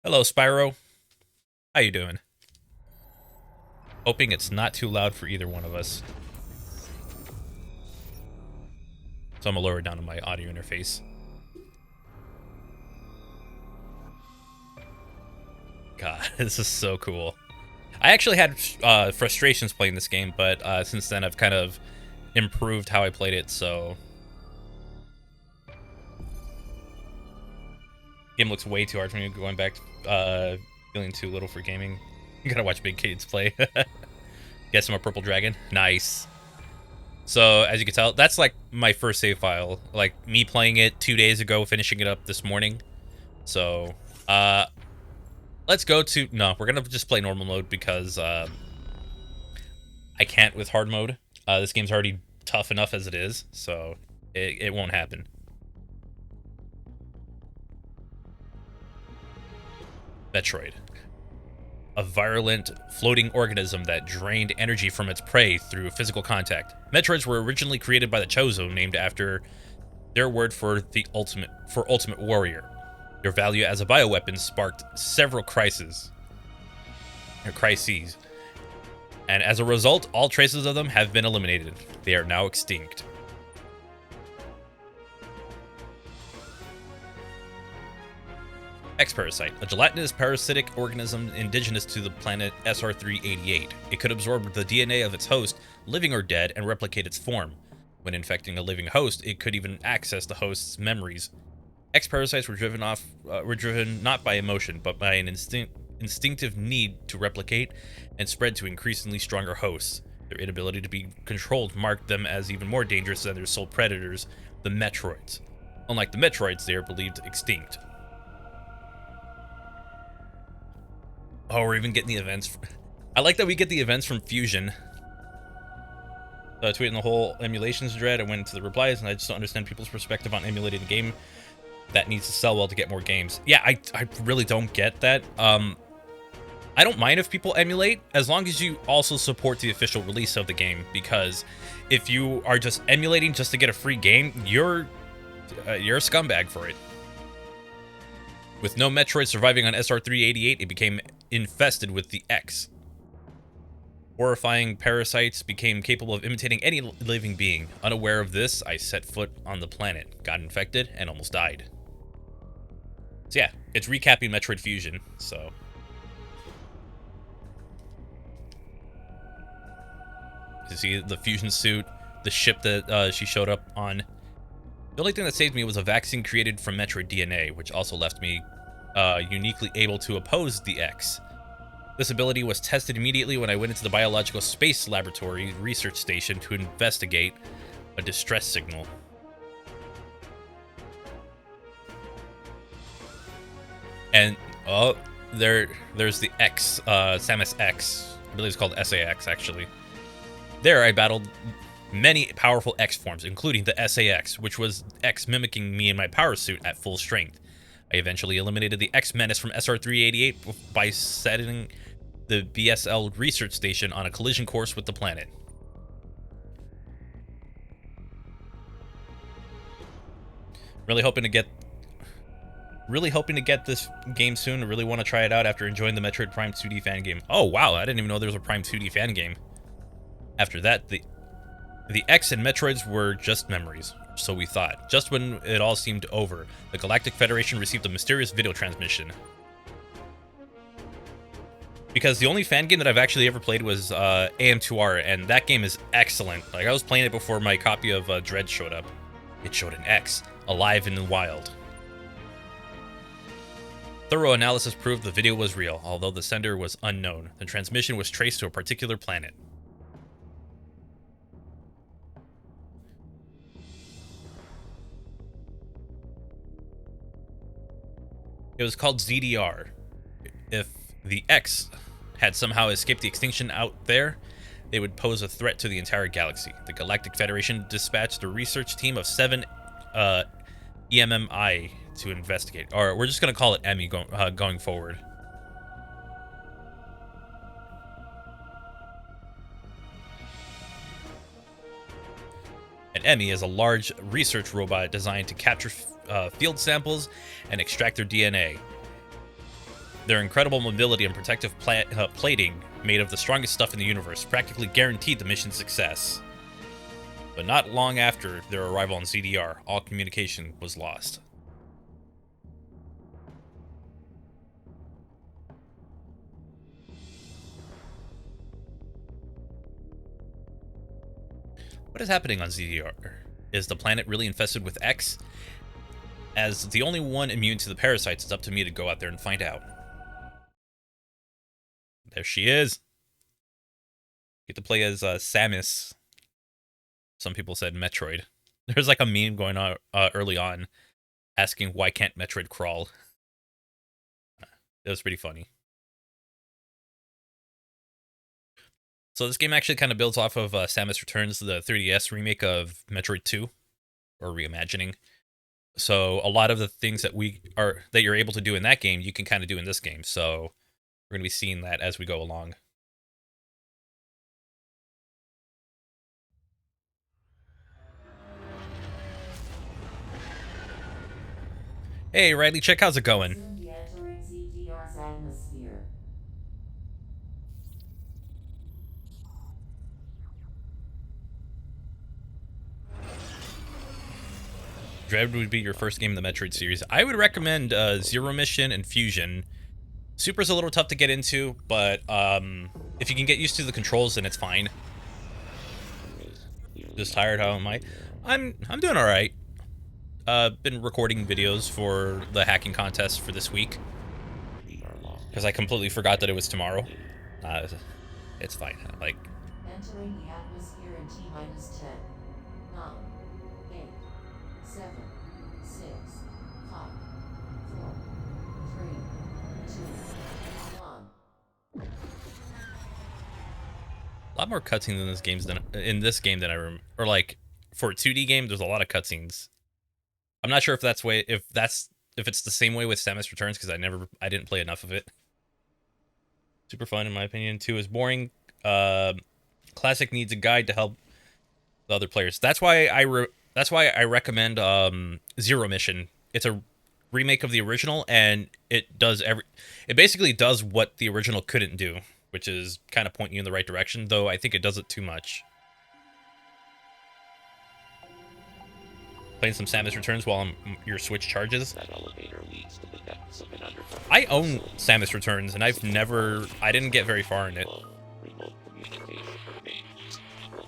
Hello, Spyro. How you doing? Hoping it's not too loud for either one of us. So I'm gonna lower it down to my audio interface. God, this is so cool. I actually had frustrations playing this game, but since then I've kind of improved how I played it, so... Game looks way too hard for me, going back, feeling too little for gaming. You gotta watch big kids play. Get some more Purple Dragon. Nice. So, as you can tell, that's like my first save file. Like, me playing it 2 days ago, finishing it up this morning. So, let's go to... No, we're gonna just play normal mode because, I can't with hard mode. This game's already tough enough as it is, so it won't happen. Metroid. A virulent, floating organism that drained energy from its prey through physical contact. Metroids were originally created by the Chozo, named after their word for ultimate warrior. Their value as a bioweapon sparked several crises, and as a result, all traces of them have been eliminated. They are now extinct. X-Parasite, a gelatinous parasitic organism indigenous to the planet SR388. It could absorb the DNA of its host, living or dead, and replicate its form. When infecting a living host, it could even access the host's memories. X-Parasites were driven not by emotion, but by an instinctive need to replicate and spread to increasingly stronger hosts. Their inability to be controlled marked them as even more dangerous than their sole predators, the Metroids. Unlike the Metroids, they are believed extinct. Oh, we're even getting the events. I like that we get the events from Fusion. Tweeting the whole emulations dread. I went into the replies, and I just don't understand people's perspective on emulating a game that needs to sell well to get more games. Yeah, I really don't get that. I don't mind if people emulate, as long as you also support the official release of the game, because if you are just emulating just to get a free game, you're a scumbag for it. With no Metroid surviving on SR388, it became infested with the X. Horrifying parasites became capable of imitating any living being. Unaware of this, I set foot on the planet, got infected, and almost died. So yeah, it's recapping Metroid Fusion, so... You see the fusion suit, the ship that she showed up on. The only thing that saved me was a vaccine created from Metroid DNA, which also left me uniquely able to oppose the X. This ability was tested immediately when I went into the Biological Space Laboratory research station to investigate a distress signal. And, oh, there's the X, Samus X. I believe it's called SAX, actually. There, I battled many powerful X forms, including the SAX, which was X mimicking me in my power suit at full strength. I eventually eliminated the X menace from SR388 by setting the BSL research station on a collision course with the planet. Really hoping to get this game soon. I really want to try it out after enjoying the Metroid Prime 2D fan game. Oh wow, I didn't even know there was a Prime 2D fan game. After that, the X and Metroids were just memories, so we thought. Just when it all seemed over, the Galactic Federation received a mysterious video transmission. Because the only fan game that I've actually ever played was AM2R, and that game is excellent. Like, I was playing it before my copy of Dread showed up. It showed an X, alive in the wild. Thorough analysis proved the video was real, although the sender was unknown. The transmission was traced to a particular planet. It was called ZDR. If the X had somehow escaped the extinction out there, they would pose a threat to the entire galaxy. The Galactic Federation dispatched a research team of 7 EMMI to investigate. Or we're just going to call it EMI going forward. An EMI is a large research robot designed to capture field samples and extract their DNA. Their incredible mobility and protective plating, made of the strongest stuff in the universe, practically guaranteed the mission's success. But not long after their arrival on ZDR, all communication was lost. What is happening on ZDR? Is the planet really infested with X? As the only one immune to the parasites, it's up to me to go out there and find out. There she is. Get to play as Samus. Some people said Metroid. There's like a meme going on early on asking why can't Metroid crawl. It was pretty funny. So this game actually kind of builds off of Samus Returns, the 3DS remake of Metroid 2, or reimagining. So a lot of the things that you're able to do in that game, you can kind of do in this game. So we're going to be seeing that as we go along. Hey, Riley, check, how's it going? Dread would be your first game in the Metroid series. I would recommend Zero Mission and Fusion. Super's a little tough to get into, but if you can get used to the controls, then it's fine. Just tired, how am I? I'm doing all right. Been recording videos for the hacking contest for this week because I completely forgot that it was tomorrow. It's fine. Like, entering the atmosphere in T-minus 10, 9, 8, 7, 6, 5, 4, 3, 2, 1. a lot more cutscenes in this game than I remember. Or like for a 2D game, there's a lot of cutscenes. I'm not sure if it's the same way with Samus Returns because I didn't play enough of it. Super fun in my opinion. 2 is boring. Classic needs a guide to help the other players. That's why I recommend Zero Mission. It's a remake of the original, and it basically does what the original couldn't do, which is kind of point you in the right direction, though I think it does it too much. Playing some Samus Returns while your Switch charges. That elevator leads to the depths of an underground. I own Samus Returns, and I didn't get very far in it. Remote communication remains zero.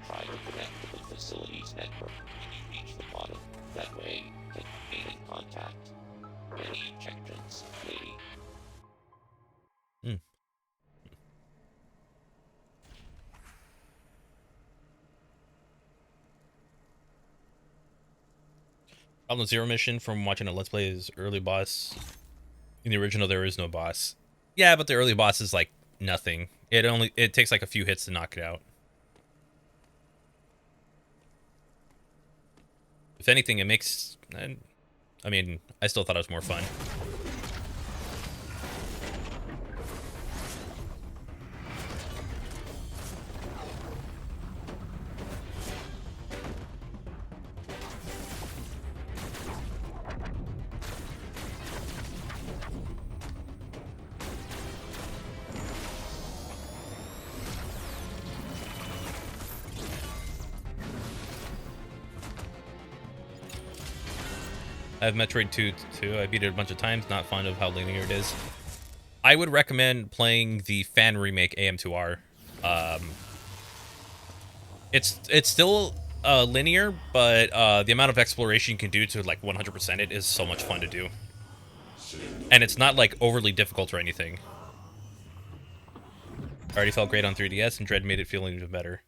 Try to connect to the facility's network when you reach the bottom. That way, you can remain in contact. Many checkpoints, maybe. On the Zero Mission from watching a Let's Play is early boss. In the original, there is no boss. Yeah, but the early boss is like nothing. It takes like a few hits to knock it out. If anything, it makes... I mean, I still thought it was more fun. I have Metroid 2 too. I beat it a bunch of times. Not fond of how linear it is. I would recommend playing the fan remake AM2R. It's still linear, but the amount of exploration you can do to like 100% it is so much fun to do. And it's not like overly difficult or anything. Already felt great on 3DS, and Dread made it feel even better.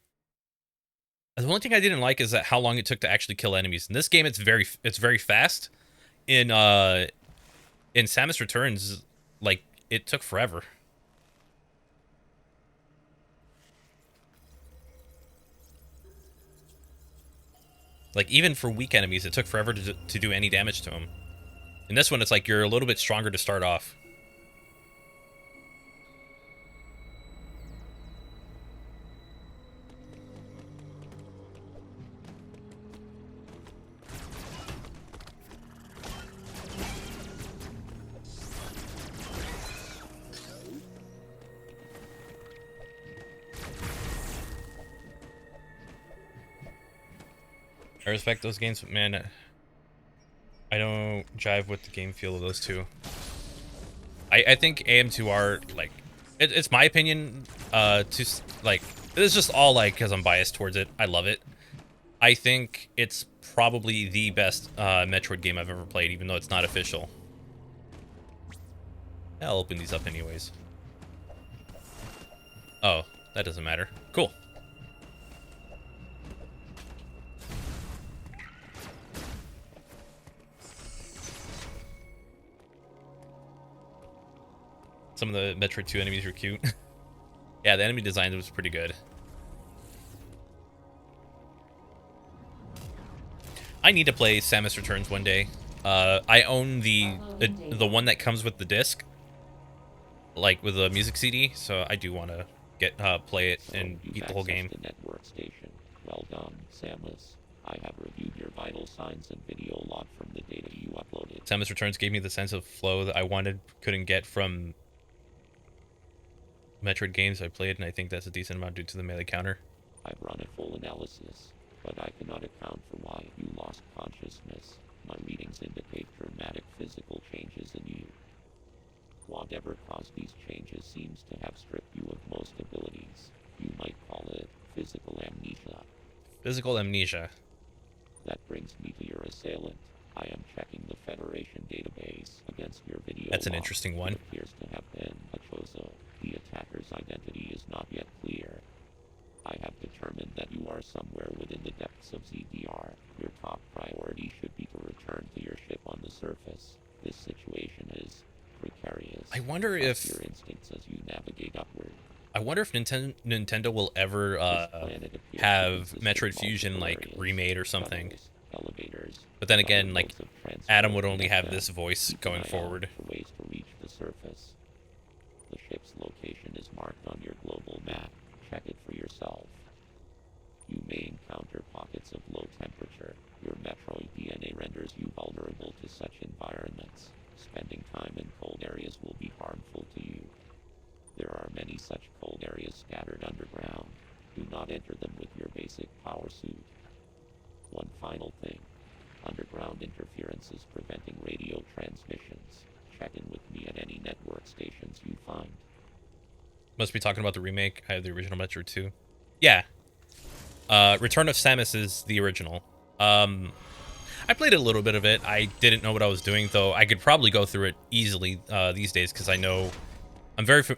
The only thing I didn't like is that how long it took to actually kill enemies. In this game, it's very fast. In Samus Returns, like, it took forever. Like, even for weak enemies, it took forever to do any damage to them. In this one, it's like you're a little bit stronger to start off. I respect those games, but man, I don't jive with the game feel of those two. I think AM2R, like, it's my opinion, like, it's just all, like, because I'm biased towards it. I love it. I think it's probably the best Metroid game I've ever played, even though it's not official. I'll open these up anyways. Oh, that doesn't matter. Cool. Some of the Metroid 2 enemies are cute. Yeah, the enemy design was pretty good. I need to play Samus Returns one day. I own the one that comes with the disc, like with the music CD, so I do want to get play it and beat the whole game. The network station. Well done, Samus. I have reviewed your vital signs and video log from the data you uploaded. Samus Returns gave me the sense of flow that I couldn't get from Metroid games I played, and I think that's a decent amount due to the melee counter. I've run a full analysis, but I cannot account for why you lost consciousness. My readings indicate dramatic physical changes in you. Whatever caused these changes seems to have stripped you of most abilities. You might call it physical amnesia. Physical amnesia. That brings me to your assailant. I am checking the Federation database against your video. That's an log. interesting one. It appears to have been a Chozo. The attacker's identity is not yet clear. I have determined that you are somewhere within the depths of ZDR. Your top priority should be to return to your ship on the surface. This situation is precarious. I wonder Trust if your instincts as you navigate upward. I wonder if Nintendo will ever have Metroid Fusion like remade or something. Elevators. But then again, like modes of transport Adam would only and have access. this voice Keep an going eye out forward. for ways to reach the surface. The ship's location is marked on your global map. Check it for yourself. You may encounter pockets of low temperature. Your Metroid DNA renders you vulnerable to such environments. Spending time in cold areas will be harmful to you. There are many such cold areas scattered underground. Do not enter them with your basic power suit. One final thing. Underground interference is preventing radio transmissions. Check in with me at any network stations you find. Must be talking about the remake. I have the original Metroid 2. Yeah. Return of Samus is the original. I played a little bit of it. I didn't know what I was doing, though. I could probably go through it easily these days because I know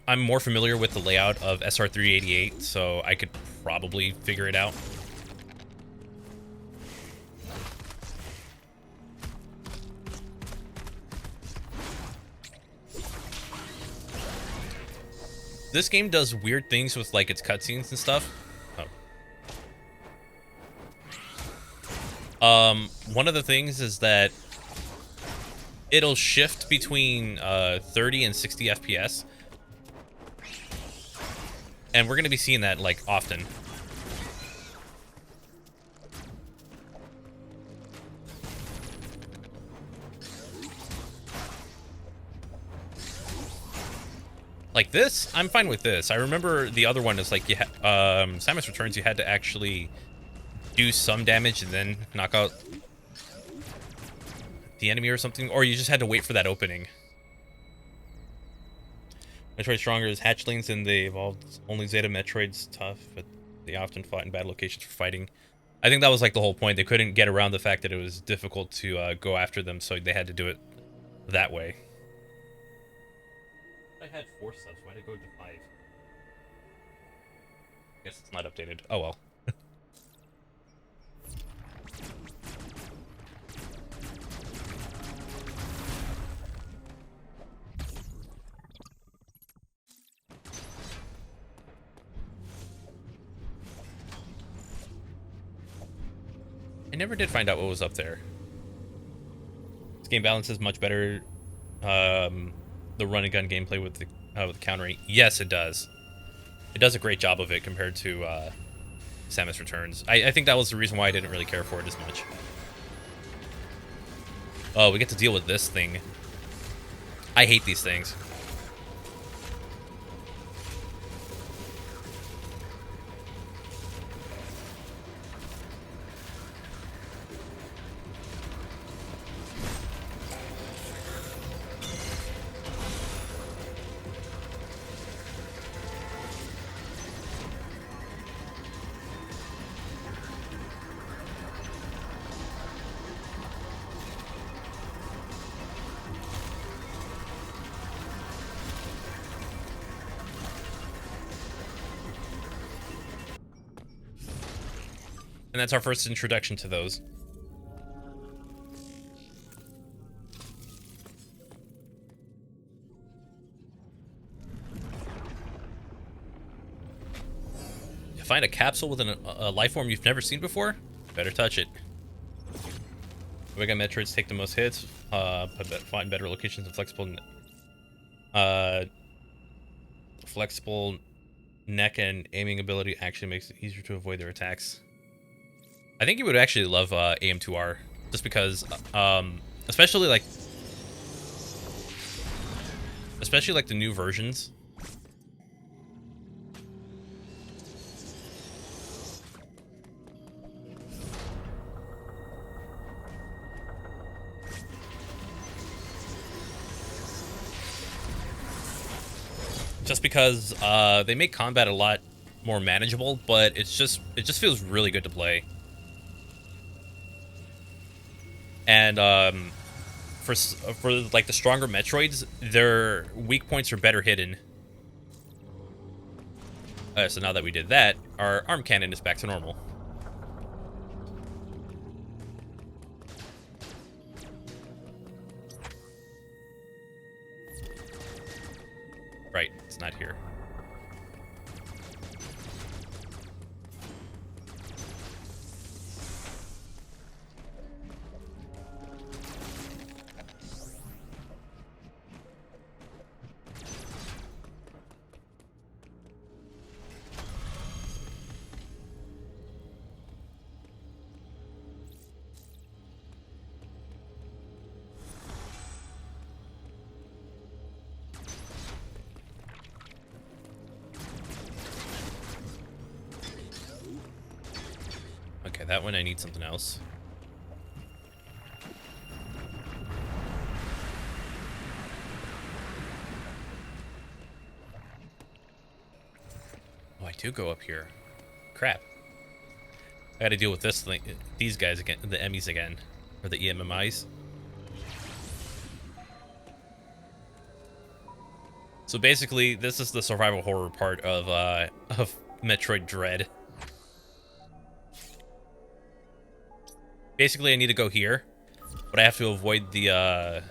I'm more familiar with the layout of SR388, so I could probably figure it out. This game does weird things with like its cutscenes and stuff. One of the things is that it'll shift between 30 and 60 FPS. And we're going to be seeing that like often. Like this, I'm fine with this. I remember the other one is like Samus Returns, you had to actually do some damage and then knock out the enemy or something, or you just had to wait for that opening. Metroid Stronger is hatchlings and they evolved only Zeta Metroid's tough, but they often fought in bad locations for fighting. I think that was like the whole point. They couldn't get around the fact that it was difficult to go after them, so they had to do it that way. I had 4 subs. Why did I go to 5? Guess it's not updated. Oh well. I never did find out what was up there. This game balances much better the run and gun gameplay with the countering. Yes, it does. It does a great job of it compared to Samus Returns. I think that was the reason why I didn't really care for it as much. Oh, we get to deal with this thing. I hate these things. And that's our first introduction to those. You find a capsule with a life form you've never seen before? Better touch it. Omega Metroids take the most hits, but find better locations and flexible neck and aiming ability actually makes it easier to avoid their attacks. I think you would actually love AM2R, just because, especially like the new versions. Just because they make combat a lot more manageable, but it just feels really good to play. And for like the stronger Metroids, their weak points are better hidden. So now that we did that, our arm cannon is back to normal. Right, it's not here. Okay, that one I need something else. Oh, I do go up here. Crap. I gotta deal with this thing, these guys again, the Emmys again, or the EMMIs. So basically, this is the survival horror part of Metroid Dread. Basically, I need to go here, but I have to avoid the,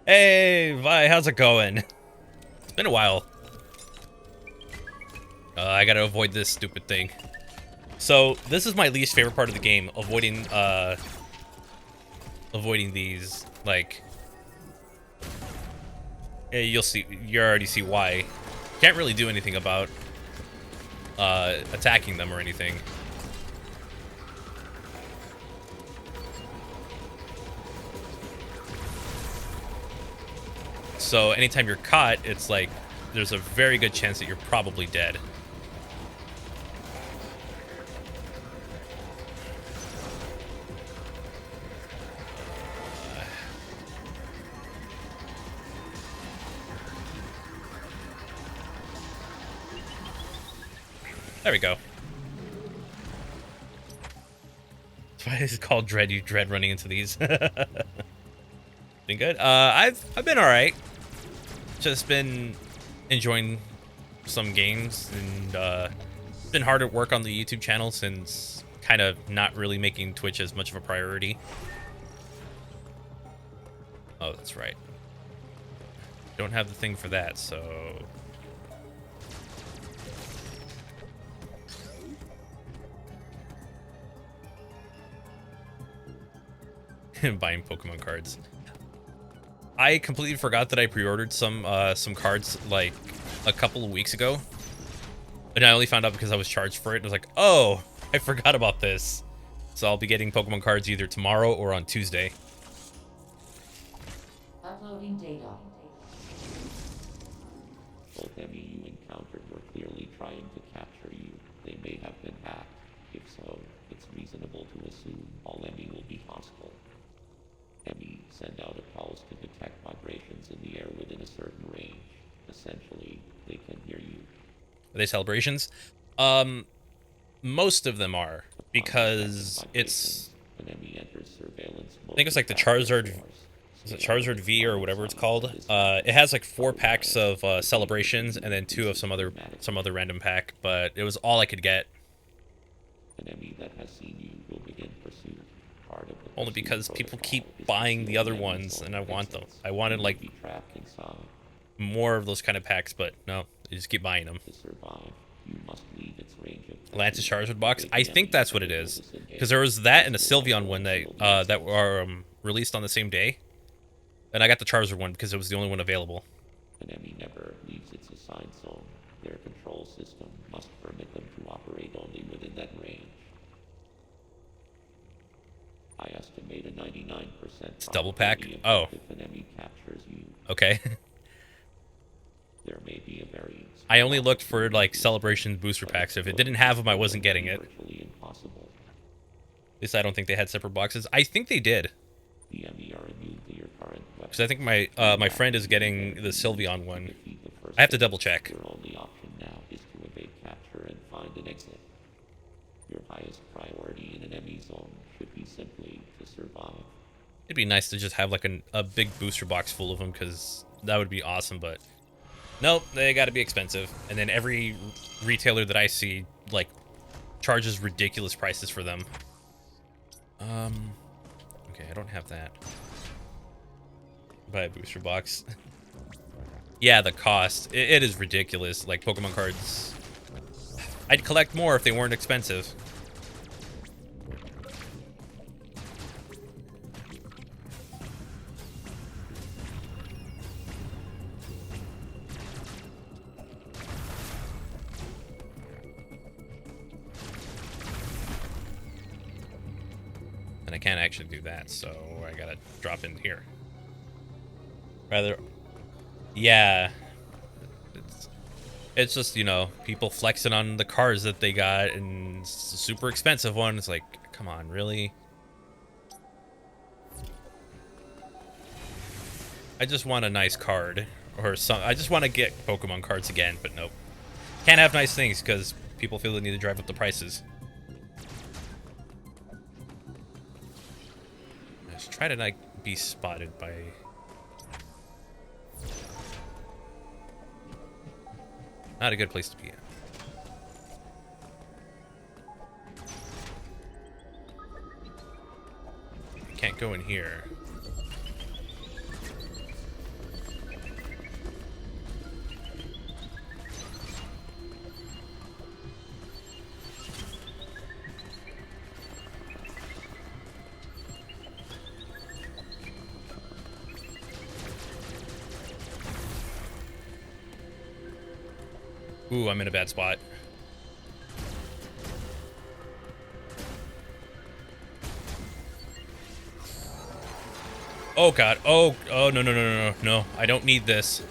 Hey, Vi, how's it going? It's been a while. I gotta avoid this stupid thing. So, this is my least favorite part of the game, avoiding these, like... you already see why. Can't really do anything about, attacking them or anything. So, anytime you're caught, it's like, there's a very good chance that you're probably dead. There we go. That's why it's called Dread. You dread running into these. Been good. I've been all right. Just been enjoying some games, and been hard at work on the YouTube channel since kind of not really making Twitch as much of a priority. Oh, that's right. Don't have the thing for that, so... Buying Pokemon cards. I completely forgot that I pre-ordered some cards like a couple of weeks ago, and I only found out because I was charged for it. And I was like, oh, I forgot about this. So I'll be getting Pokemon cards either tomorrow or on Tuesday. Uploading data. Both enemy you encountered were clearly trying to capture you. They may have been hacked. If so, it's reasonable to assume all enemy will be hostile. Enemy send out a pulse to detect vibrations in the air within a certain range. Essentially, they can hear you. Are they celebrations? Most of them are, because it's, Enemy enters surveillance I think it's like the multi-factor Charizard, force. is it Stay Charizard alert V or and whatever it's summon called? this It has like 4 weapon. packs of celebrations and then 2 of some other random pack, but it was all I could get. Enemy that has seen you will begin pursuit. Part of the Only pursuit because people protocol keep is to buying seal the other enemy ones, zone and I want them. exits. I wanted You like may be trapped inside. more of those kind of packs, but no, they just keep buying them. To survive, you must leave its range of Lance's pursuit. Charizard box. I Evade the think enemy that's what it critical is, disengage. because there was that and a This will Sylveon also one that unseal the that exits. were released on the same day, and I got the Charizard one because it was the only one available. Enemy never leaves its assigned zone. Their control system must permit them to operate only within that range. I estimate a 99% It's double pack? probability of Oh. death if an enemy captures you. Okay. There may be a very I only looked for opportunity like to celebration escape, booster but packs. If it its didn't have them, I will wasn't getting be it. virtually impossible. At least I don't think they had separate boxes. I think they did, The enemy are immune to your current weapon. because I think my my friend is getting the Sylveon one. Defeat the first I have to enemy. double check. Your only option now is to evade capture and find an exit. Your highest priority in an enemy zone should be simply to survive. It'd be nice to just have like a big booster box full of them, because that would be awesome, but nope, they got to be expensive. And then every retailer that I see like charges ridiculous prices for them. Okay, I don't have that. Buy a booster box. Yeah, the cost. It is ridiculous. Like Pokemon cards, I'd collect more if they weren't expensive. And I can't actually do that, so I gotta drop in here. Rather, yeah. It's just, you know, people flexing on the cars that they got, and it's a super expensive one. It's like, come on, really? I just want a nice card, or some. I just want to get Pokemon cards again, but nope. Can't have nice things because people feel the need to drive up the prices. Let's try to not be spotted by. Not a good place to be at. Can't go in here. Ooh, I'm in a bad spot. Oh god. Oh, no, no, no, no, no, no. I don't need this.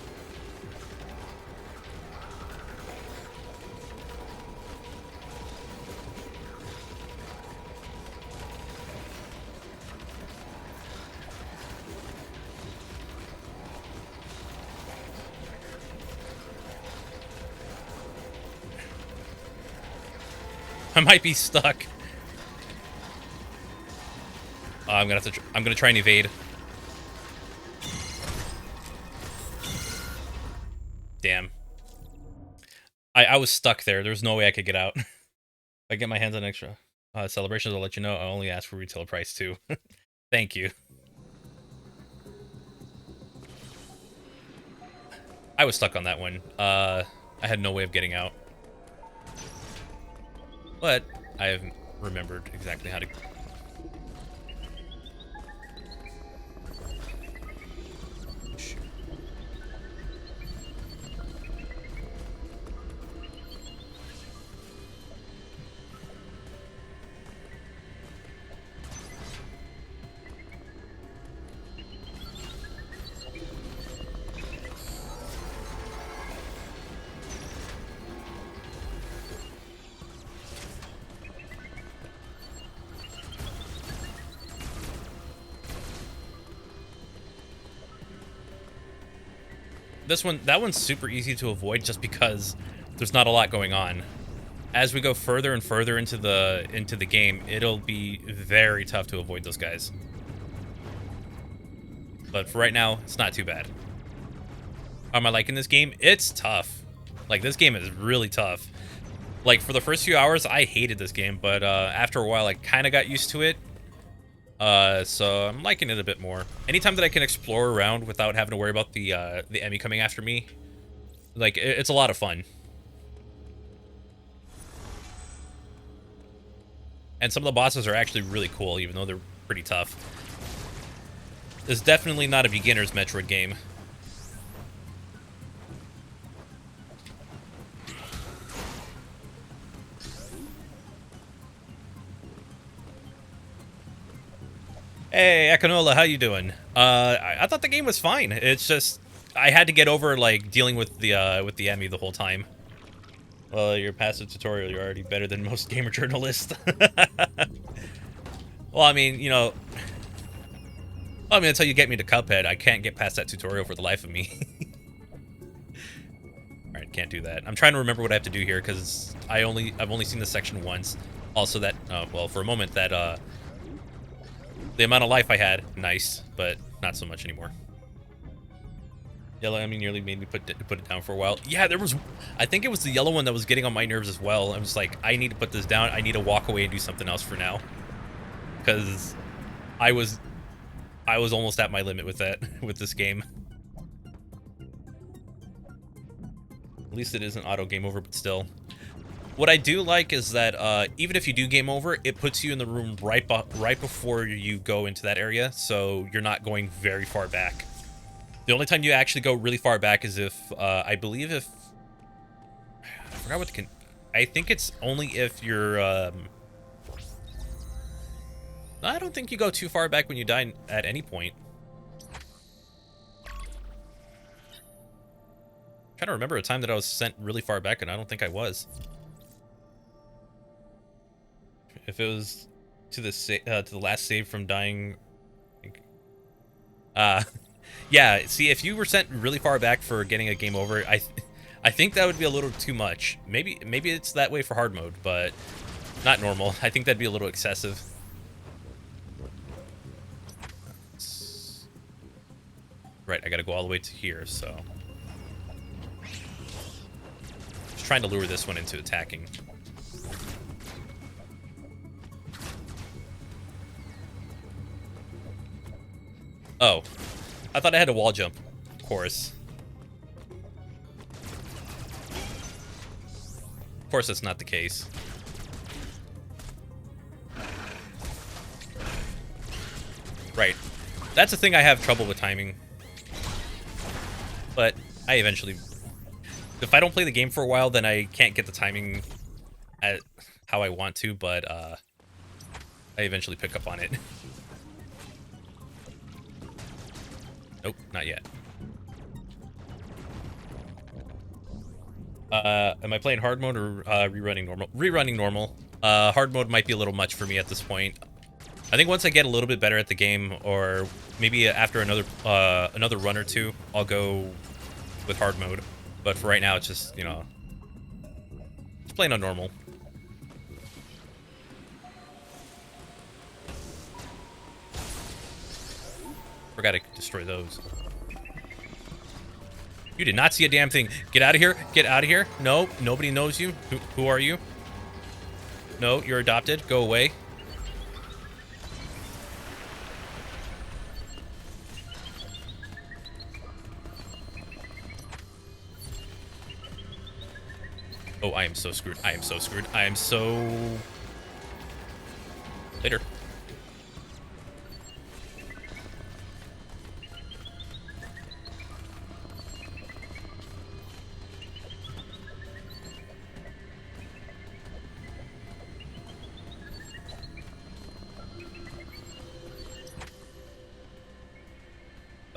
I might be stuck. I'm gonna have to. I'm gonna try and evade. Damn. I was stuck there. There's no way I could get out. If I get my hands on extra celebrations, I'll let you know. I only ask for retail price too. Thank you. I was stuck on that one. I had no way of getting out. But I have remembered exactly how to. Shoot. That one's super easy to avoid just because there's not a lot going on. as we go further and further into the game, it'll be very tough to avoid those guys. But for right now, it's not too bad. How am I liking this game? It's tough. Like, this game is really tough. Like, for the first few hours, I hated this game, but after a while, I kind of got used to it. So I'm liking it a bit more. Anytime that I can explore around without having to worry about the enemy coming after me, like, it's a lot of fun. And some of the bosses are actually really cool, even though they're pretty tough. It's definitely not a beginner's Metroid game. Hey, Akanola, how you doing? I thought the game was fine. It's just I had to get over like dealing with the enemy the whole time. Well, your passive tutorial, you're already better than most gamer journalists. Well, I mean, you know, until you get me to Cuphead, I can't get past that tutorial for the life of me. All right, can't do that. I'm trying to remember what I have to do here because I've only seen this section once. Also, that well, for a moment that the amount of life I had, nice, but not so much anymore. Yellow enemy nearly made me put it down for a while. Yeah, I think it was the yellow one that was getting on my nerves as well. I was like, I need to put this down. I need to walk away and do something else for now, because I was almost at my limit with with this game. At least it isn't auto game over, but still. What I do like is that even if you do game over, it puts you in the room right before you go into that area, so you're not going very far back. The only time you actually go really far back is if, I believe if... I forgot what the... I think it's only if you're... I don't think you go too far back when you die at any point. I'm trying to remember a time that I was sent really far back, and I don't think I was. If it was to the last save from dying... Yeah, see, if you were sent really far back for getting a game over, I think that would be a little too much. Maybe it's that way for hard mode, but not normal. I think that'd be a little excessive. Right, I gotta go all the way to here, so... Just trying to lure this one into attacking. Oh. I thought I had a wall jump, of course. Of course, that's not the case. Right. That's the thing I have trouble with timing. But I eventually... If I don't play the game for a while, then I can't get the timing at how I want to, but I eventually pick up on it. Nope, not yet. Am I playing hard mode or rerunning normal? Rerunning normal. Hard mode might be a little much for me at this point. I think once I get a little bit better at the game, or maybe after another run or two, I'll go with hard mode. But for right now, it's just, you know, just playing on normal. Forgot to destroy those. You did not see a damn thing. Get out of here. Get out of here. No, nobody knows you. Who are you? No, you're adopted. Go away. Oh, I am so screwed. I am so screwed. I am so... Later.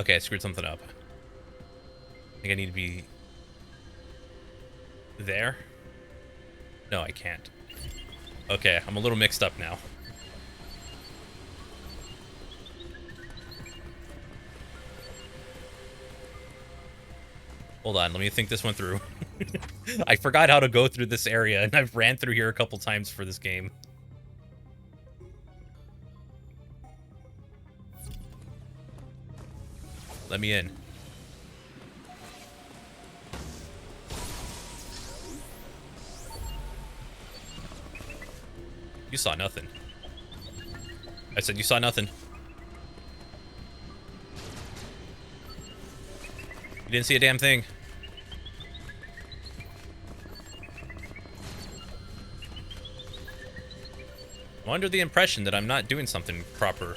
Okay, I screwed something up. I think I need to be... there? No, I can't. Okay, I'm a little mixed up now. Hold on, let me think this one through. I forgot how to go through this area, and I've ran through here a couple times for this game. Let me in. You saw nothing. I said you saw nothing. You didn't see a damn thing. I'm under the impression that I'm not doing something proper.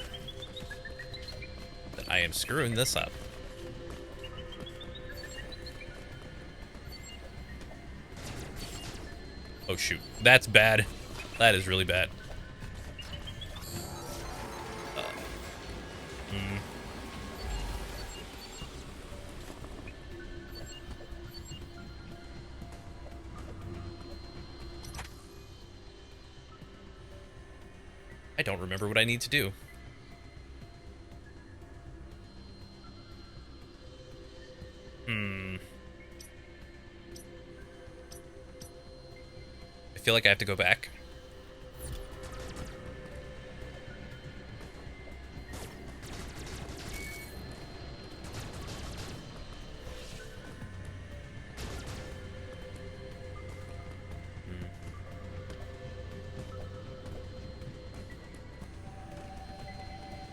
That I am screwing this up. Oh shoot, that's bad. That is really bad. I don't remember what I need to do. I feel like I have to go back.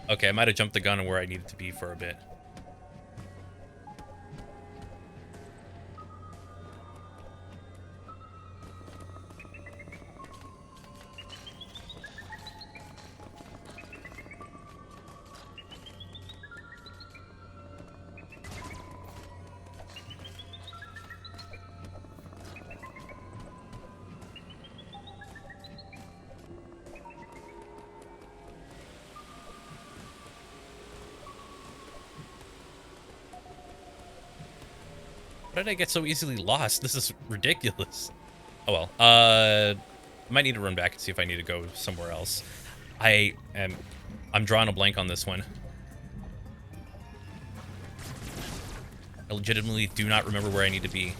Okay, I might have jumped the gun on where I needed to be for a bit. How did I get so easily lost? This is ridiculous. Oh well. Might need to run back and see if I need to go somewhere else. I'm drawing a blank on this one. I legitimately do not remember where I need to be.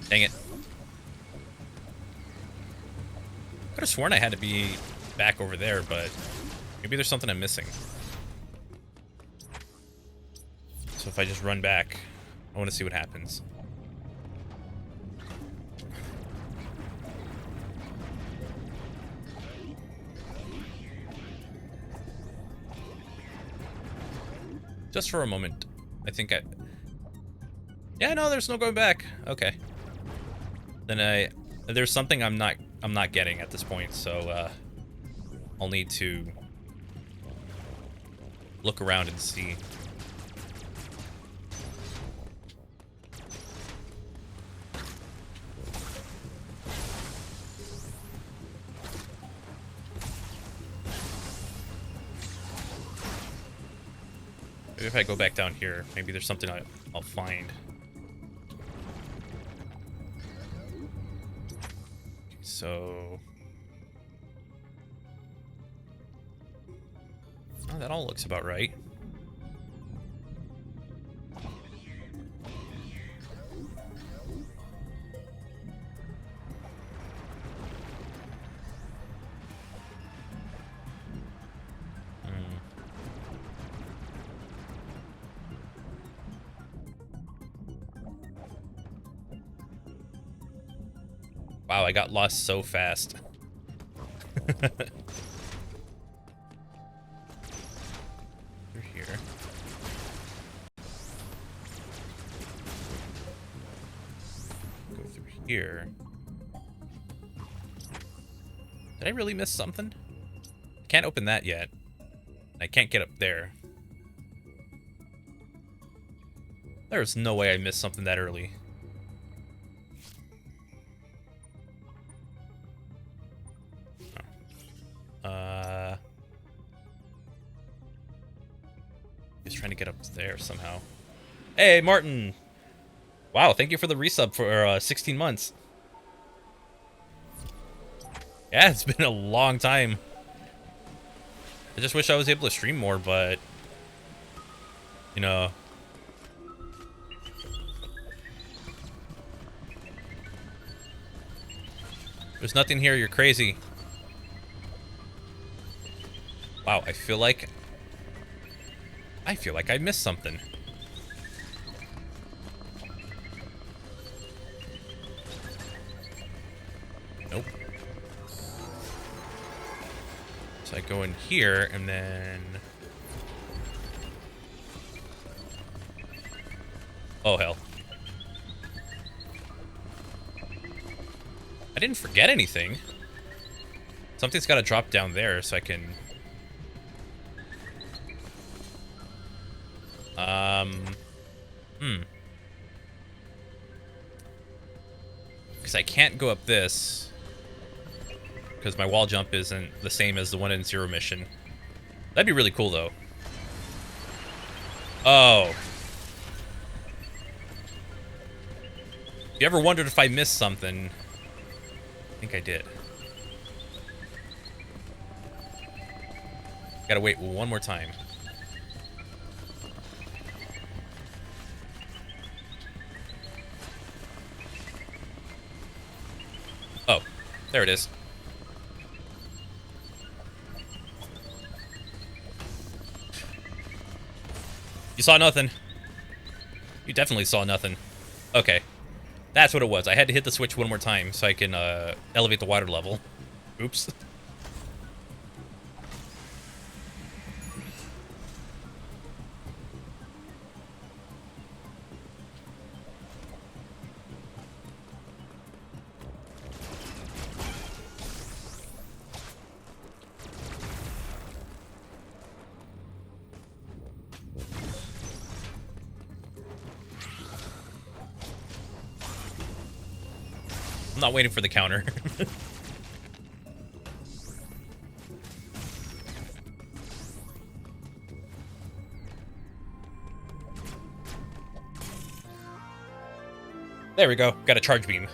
Dang it. Could have sworn I had to be back over there, but maybe there's something I'm missing. So if I just run back, I want to see what happens. Just for a moment. I think I... Yeah, no, there's no going back. Okay. Then there's something I'm not getting at this point, so I'll need to look around and see. Maybe if I go back down here, maybe there's something I'll find. So... Oh, that all looks about right. Wow, I got lost so fast. Through here. Go through here. Did I really miss something? Can't open that yet. I can't get up there. There's no way I missed something that early. He's trying to get up there somehow. Hey, Martin! Wow, thank you for the resub for 16 months. Yeah, it's been a long time. I just wish I was able to stream more, but... You know... There's nothing here, you're crazy. Wow, I feel like I missed something. Nope. So I go in here, and then... Oh, hell. I didn't forget anything. Something's got to drop down there so I can... Because I can't go up this. Because my wall jump isn't the same as the one in Zero Mission. That'd be really cool, though. Oh. If you ever wondered if I missed something... I think I did. Gotta wait one more time. Oh, there it is. You saw nothing. You definitely saw nothing. Okay. That's what it was. I had to hit the switch one more time so I can elevate the water level. Oops. I'm not waiting for the counter. There we go. Got a charge beam.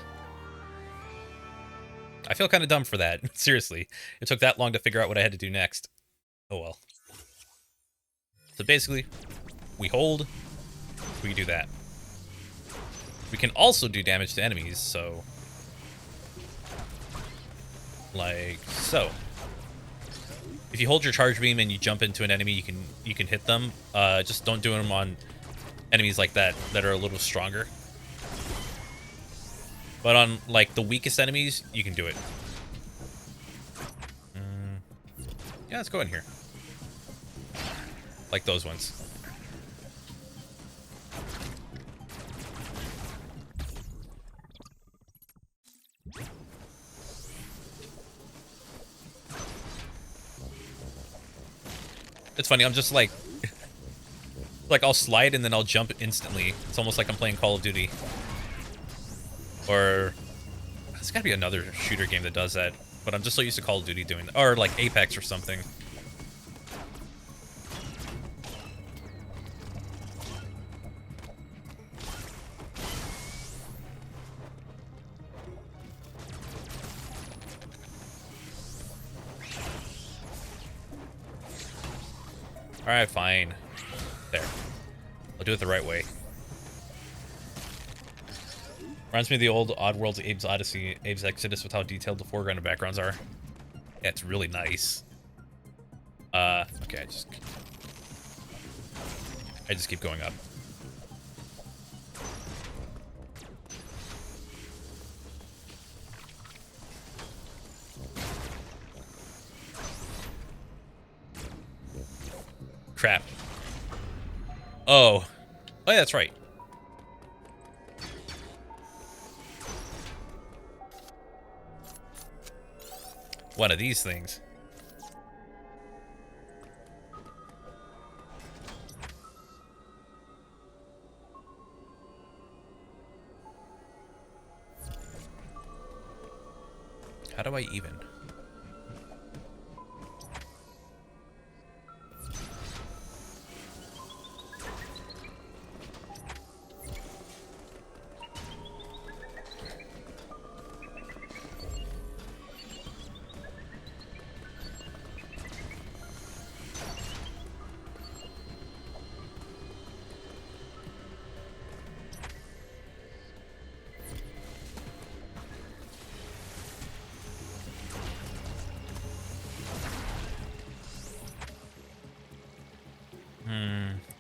I feel kind of dumb for that. Seriously. It took that long to figure out what I had to do next. Oh well. So basically, we hold, we do that. We can also do damage to enemies, so... Like so. If you hold your charge beam and you jump into an enemy, you can hit them. Just don't do them on enemies like that are a little stronger. But on like the weakest enemies, you can do it. Yeah, let's go in here. Like those ones. It's funny, I'm just like I'll slide and then I'll jump instantly. It's almost like I'm playing Call of Duty. Or there's gotta be another shooter game that does that, but I'm just so used to Call of Duty doing that. Or like Apex or something. Alright, fine. There. I'll do it the right way. Reminds me of the old Oddworld's Abe's Odyssey, Abe's Exodus, with how detailed the foreground and backgrounds are. Yeah, it's really nice. Okay, I just keep going up. Crap. Oh. Oh, yeah, that's right. One of these things. How do I even?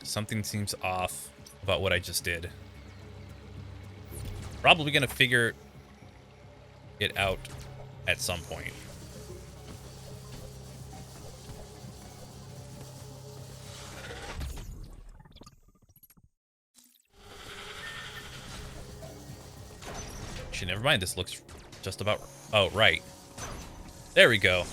Something seems off about what I just did. Probably gonna figure it out at some point. Actually, never mind. This looks just about... Oh, right. There we go.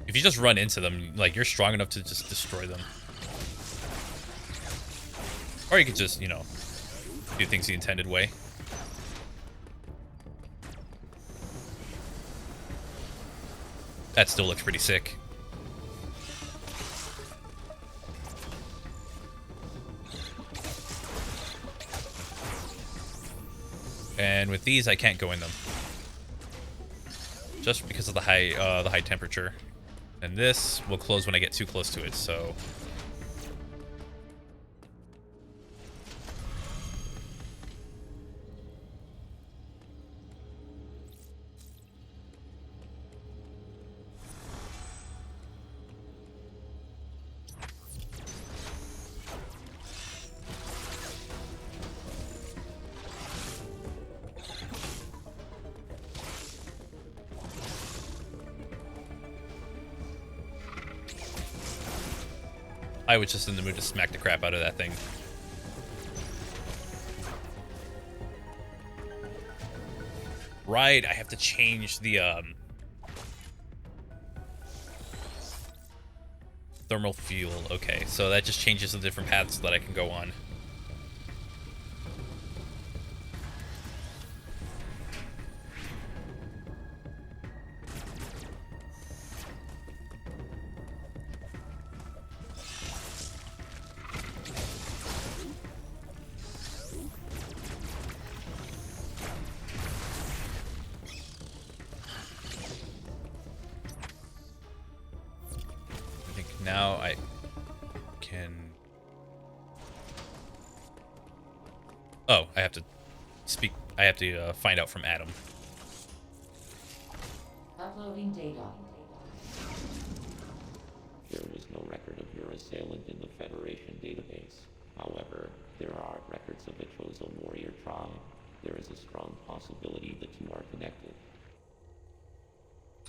If you just run into them, like, you're strong enough to just destroy them. Or you could just, you know, do things the intended way. That still looks pretty sick. And with these, I can't go in them. Just because of the high temperature. And this will close when I get too close to it, so... I was just in the mood to smack the crap out of that thing. Right, I have to change the thermal fuel. Okay, so that just changes the different paths that I can go on. Now I can... Oh, I have to speak... I have to find out from Adam. Uploading data. There is no record of your assailant in the Federation database. However, there are records of a chosen warrior tribe. There is a strong possibility the two are connected.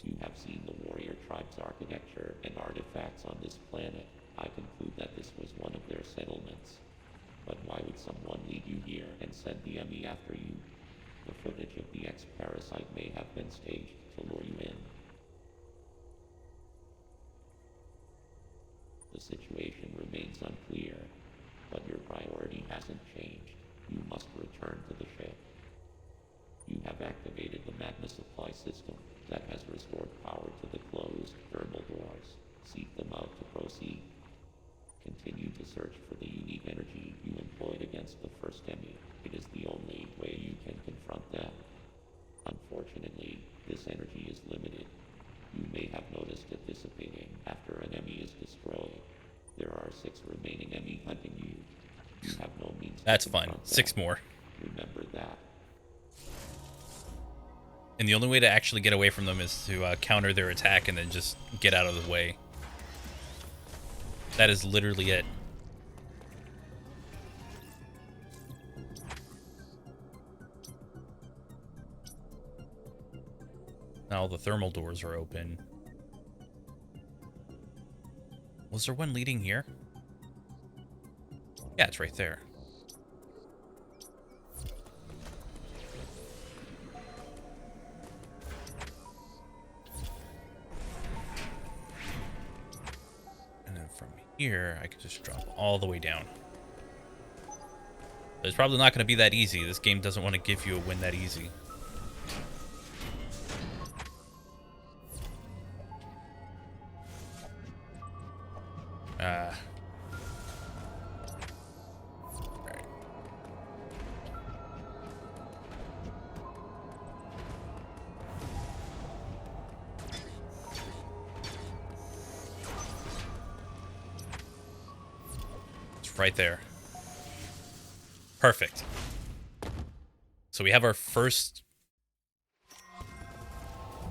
You have seen the warrior tribe's architecture and artifacts on this planet. I conclude that this was one of their settlements. But why would someone lead you here and send the enemy after you? The footage of the X-Parasite may have been staged to lure you in. The situation remains unclear, but your priority hasn't changed. You must return to the ship. You have activated the magma supply system that has restored power to the closed thermal doors. Seek them out to proceed. Continue to search for the unique energy you employed against the first enemy. It is the only way you can confront them. Unfortunately, this energy is limited. You may have noticed it dissipating after an enemy is destroyed. There are 6 remaining enemies hunting you. You have no means That's to fun. confront 6 them. more. Remember that. And the only way to actually get away from them is to counter their attack and then just get out of the way. That is literally it. Now the thermal doors are open. Was there one leading here? Yeah, it's right there. From here, I could just drop all the way down. But it's probably not going to be that easy. This game doesn't want to give you a win that easy. Right. Right there. Perfect. So we have our first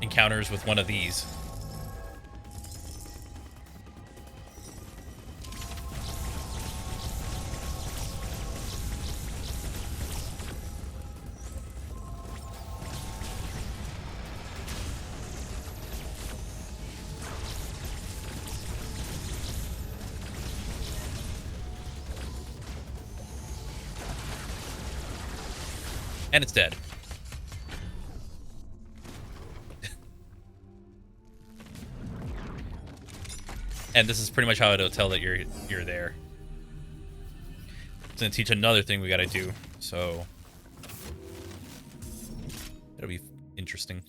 encounters with one of these. And it's dead. And this is pretty much how it'll tell that you're there. It's gonna teach another thing we gotta do, so it'll be interesting.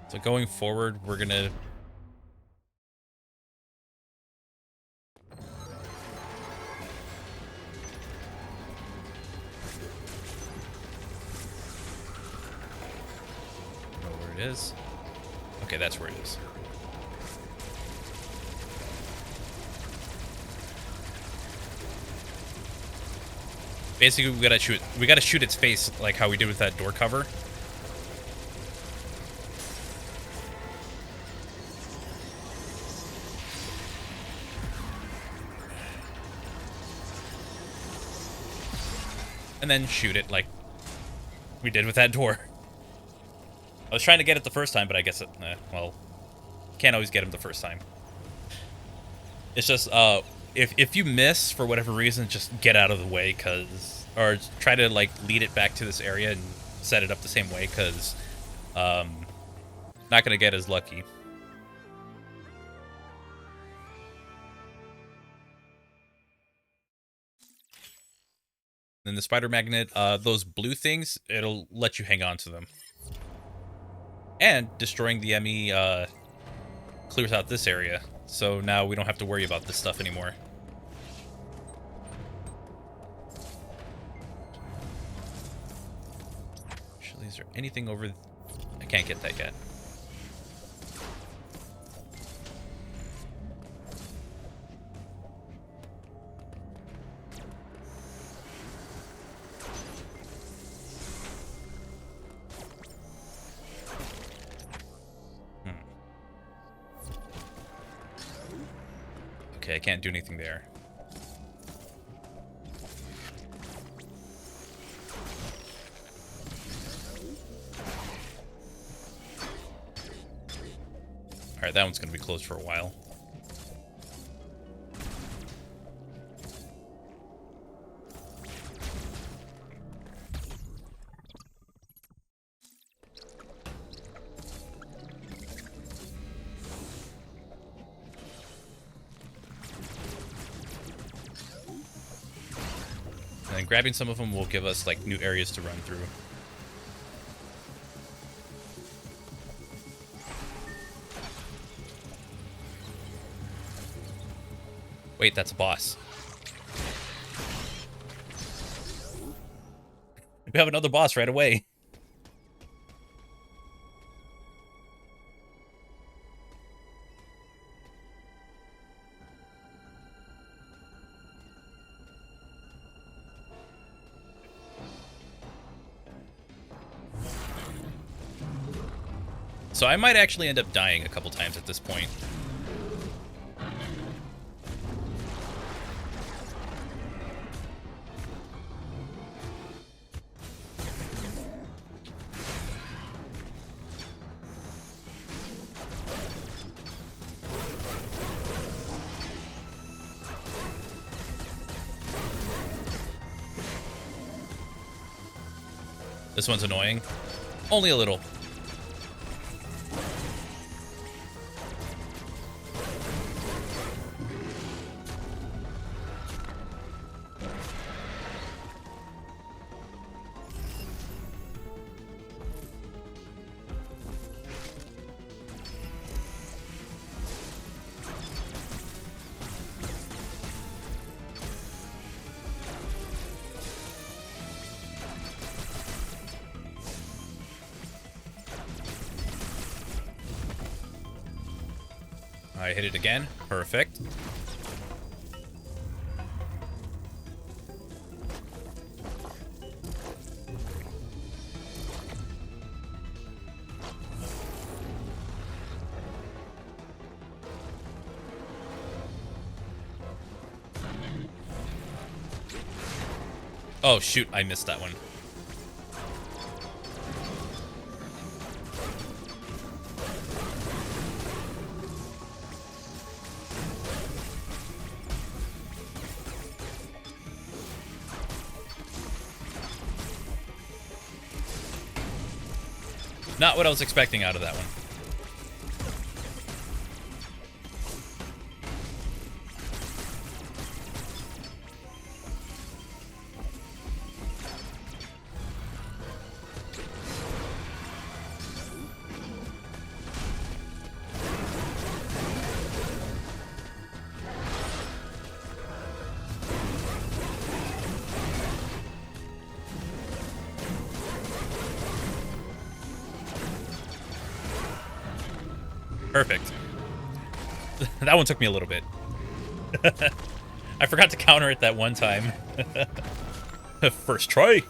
So going forward, we're gonna know where it is. Okay, that's where it is. Basically, we gotta shoot its face like how we did with that door cover. And then shoot it like we did with that door. I was trying to get it the first time, but I guess well, can't always get him the first time. It's just if you miss for whatever reason, just get out of the way, or try to like lead it back to this area and set it up the same way, cause not gonna get as lucky. Then the spider magnet, those blue things, it'll let you hang on to them. And destroying the ME clears out this area, so now we don't have to worry about this stuff anymore. Actually, is there anything over... I can't get that yet. Okay, I can't do anything there. Alright, that one's gonna be closed for a while. And grabbing some of them will give us like new areas to run through. Wait, that's a boss. We have another boss right away. So I might actually end up dying a couple times at this point. This one's annoying. Only a little. I hit it again. Perfect. Oh, shoot. I missed that one. Not what I was expecting out of that one. Perfect. That one took me a little bit. I forgot to counter it that one time. First try.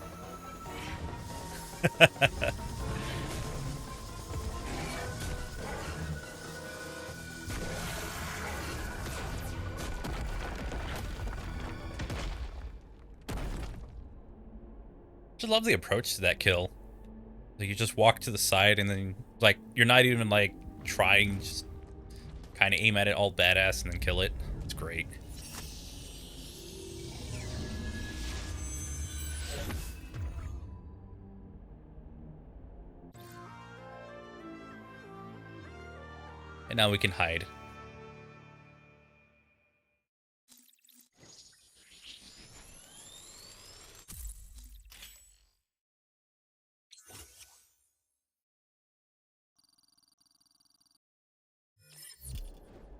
Just love the approach to that kill. Like, you just walk to the side and then, like, you're not even, like, trying, just kind of aim at it all badass and then kill it. It's great. And now we can hide.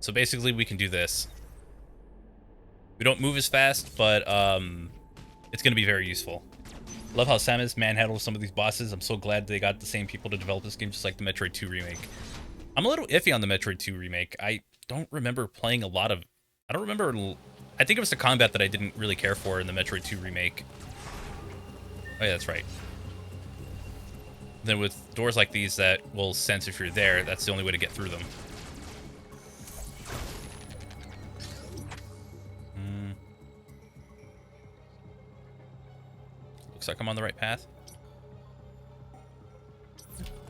So basically we can do this. We don't move as fast, but it's going to be very useful. Love how Samus manhandles some of these bosses. I'm so glad they got the same people to develop this game, just like the Metroid 2 remake. I'm a little iffy on the Metroid 2 remake. I don't remember playing a lot of... I don't remember... I think it was the combat that I didn't really care for in the Metroid 2 remake. Oh yeah, that's right. Then with doors like these that will sense if you're there, that's the only way to get through them. Looks like I'm on the right path.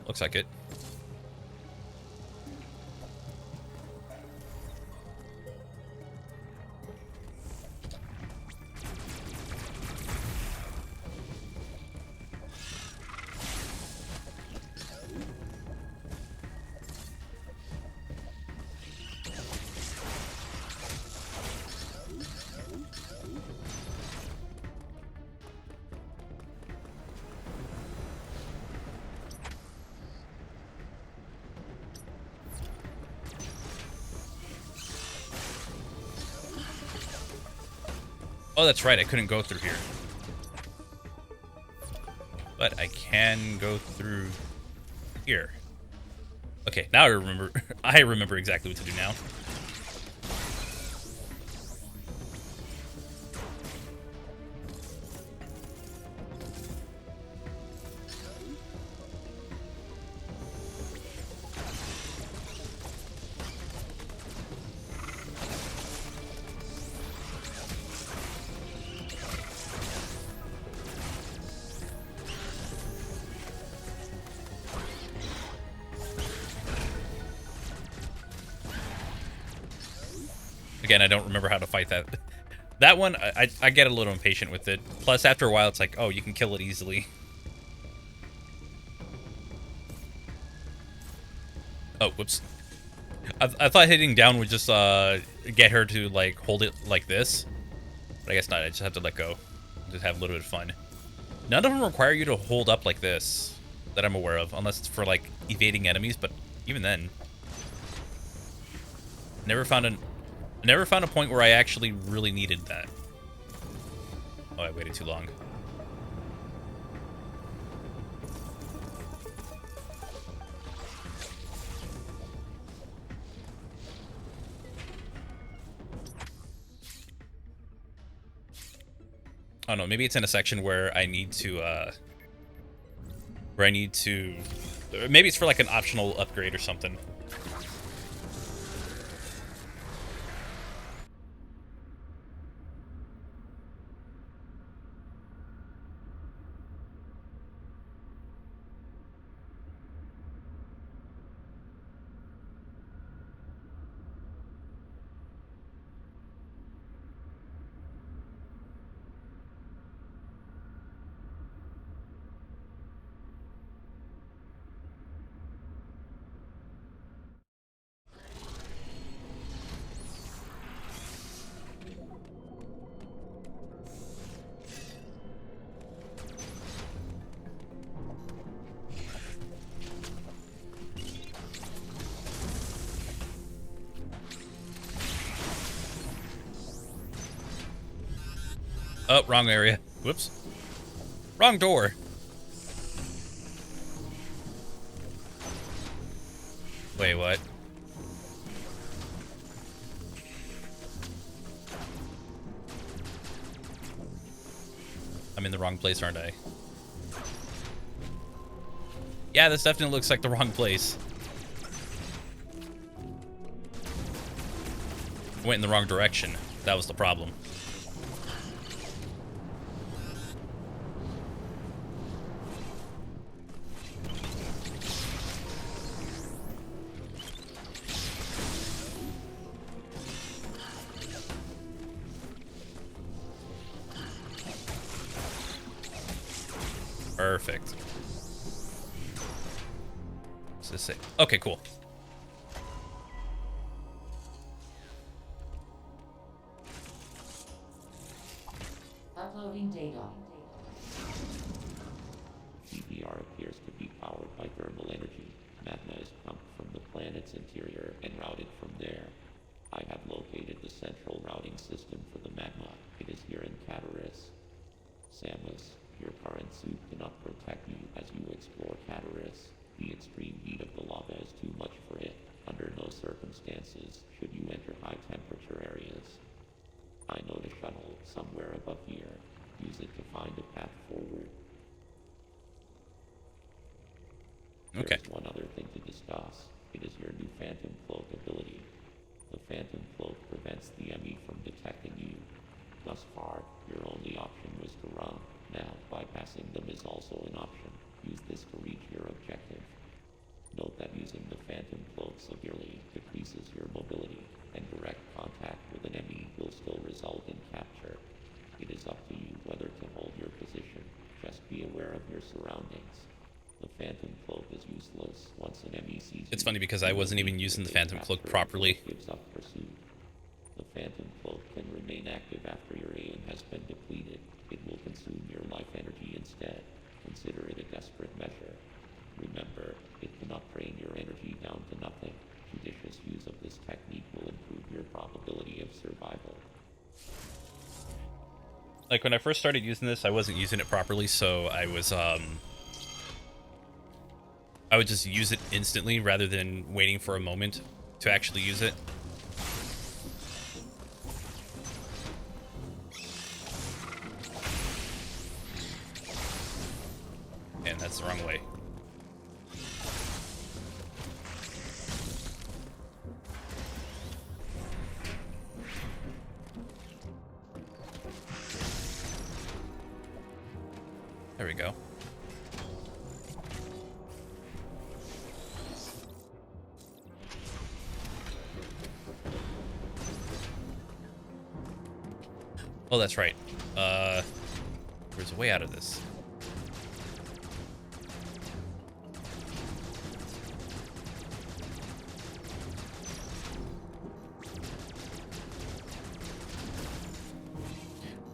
Looks like it. Oh, that's right, I couldn't go through here. But I can go through here. Okay, now I remember. I remember exactly what to do now. Again, I don't remember how to fight that. That one, I get a little impatient with it. Plus, after a while, it's like, oh, you can kill it easily. Oh, whoops. I thought hitting down would just get her to, like, hold it like this. But I guess not. I just have to let go. Just have a little bit of fun. None of them require you to hold up like this, that I'm aware of. Unless it's for, like, evading enemies. But even then. Never found a point where I actually really needed that. Oh, I waited too long. I don't know, maybe it's in a section where I need to, maybe it's for like an optional upgrade or something. Oh, wrong area. Whoops. Wrong door. Wait, what? I'm in the wrong place, aren't I? Yeah, this definitely looks like the wrong place. Went in the wrong direction. That was the problem. Perfect. What's this say? Okay, cool. Uploading data. CBR appears to be powered by thermal energy. Magma is pumped from the planet's interior and routed from there. I have located the central routing system for the magma. It is here in Cataris. Samus, your current suit cannot protect you as you explore Cataris. The extreme heat of the lava is too much for it. Under no circumstances should you enter high temperature areas. I know the shuttle somewhere above here. Use it to find a path forward. Okay. There's one other thing to discuss. It is your new Phantom Cloak ability. The Phantom Cloak prevents the enemy from detecting you. Thus far, your only option was to run. Now, bypassing them is also an option. Use this to reach your objective. Note that using the Phantom Cloak severely decreases your mobility, and direct contact with an enemy will still result in capture. It is up to you whether to hold your position. Just be aware of your surroundings. The Phantom Cloak is useless once an enemy sees you. It's funny because I wasn't even using the Phantom Cloak properly. Gives up pursuit. The Phantom Cloak can remain active after your aim has been depleted. It will consume your life energy instead. Consider it a desperate measure. Remember, it cannot drain your energy down to nothing. Judicious use of this technique will improve your probability of survival. Like when I first started using this, I wasn't using it properly, so I would just use it instantly rather than waiting for a moment to actually use it. And that's the wrong way. There we go. Oh, that's right. There's a way out of this.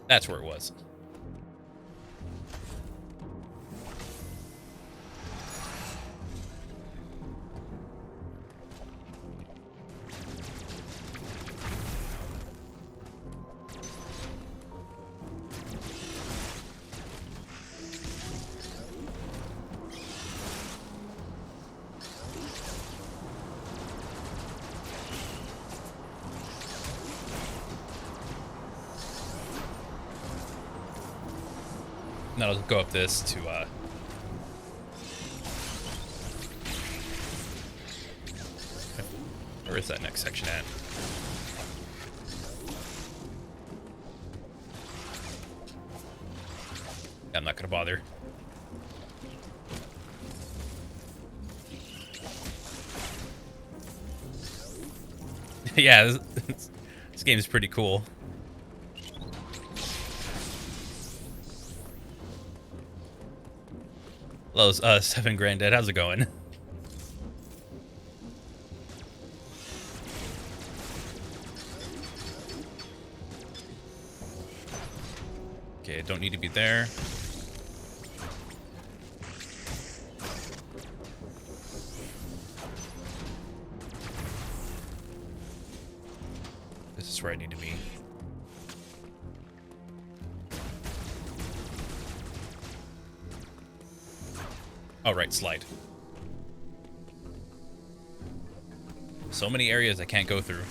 That's where it was. And then I'll go up this to where is that next section at? I'm not gonna bother. Yeah, this game is pretty cool. Hello, 7 Granddad, how's it going? Okay, don't need to be there. This is where I need to be. Oh, right, slide. So many areas I can't go through.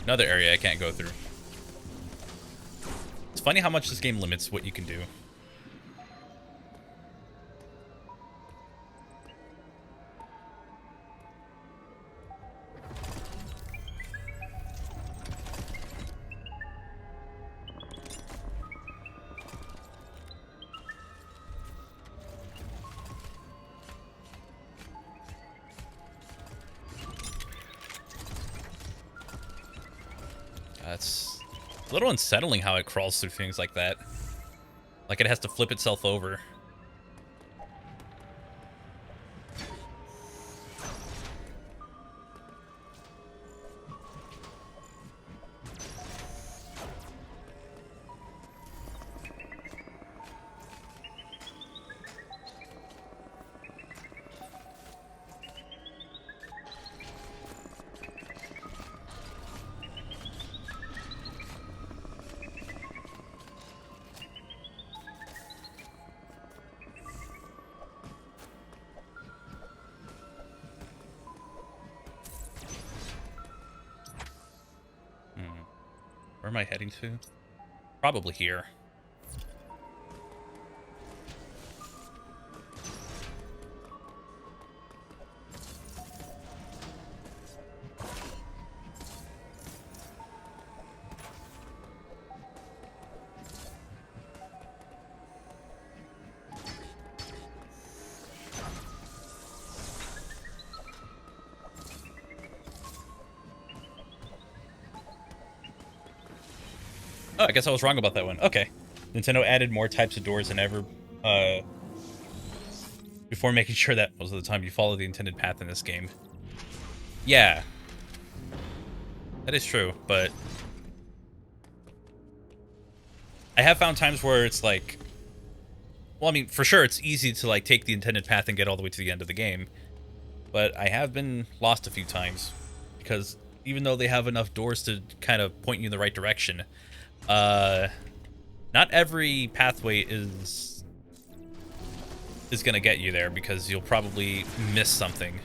Another area I can't go through. It's funny how much this game limits what you can do. It's a little unsettling how it crawls through things like that. Like it has to flip itself over. Where am I heading to? Probably here. Oh, I guess I was wrong about that one. Okay. Nintendo added more types of doors than ever before making sure that most of the time you follow the intended path in this game. Yeah. That is true, but I have found times where it's like, well, I mean, for sure it's easy to like take the intended path and get all the way to the end of the game, but I have been lost a few times because even though they have enough doors to kind of point you in the right direction, not every pathway is gonna get you there because you'll probably miss something.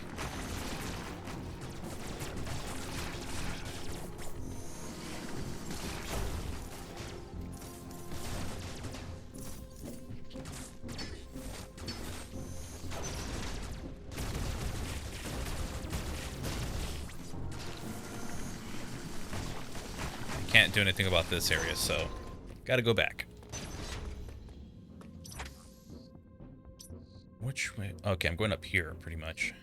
Can't do anything about this area, so gotta go back. Which way? Okay, I'm going up here, pretty much.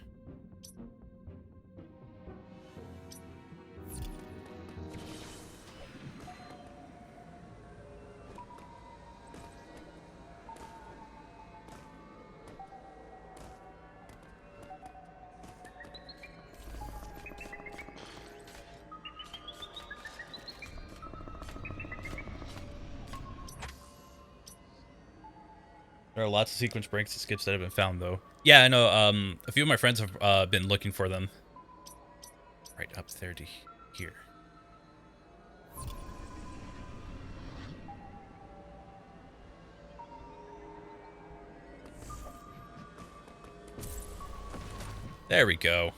There are lots of sequence breaks and skips that have been found, though. Yeah, I know. A few of my friends have been looking for them. Right up there to here. There we go.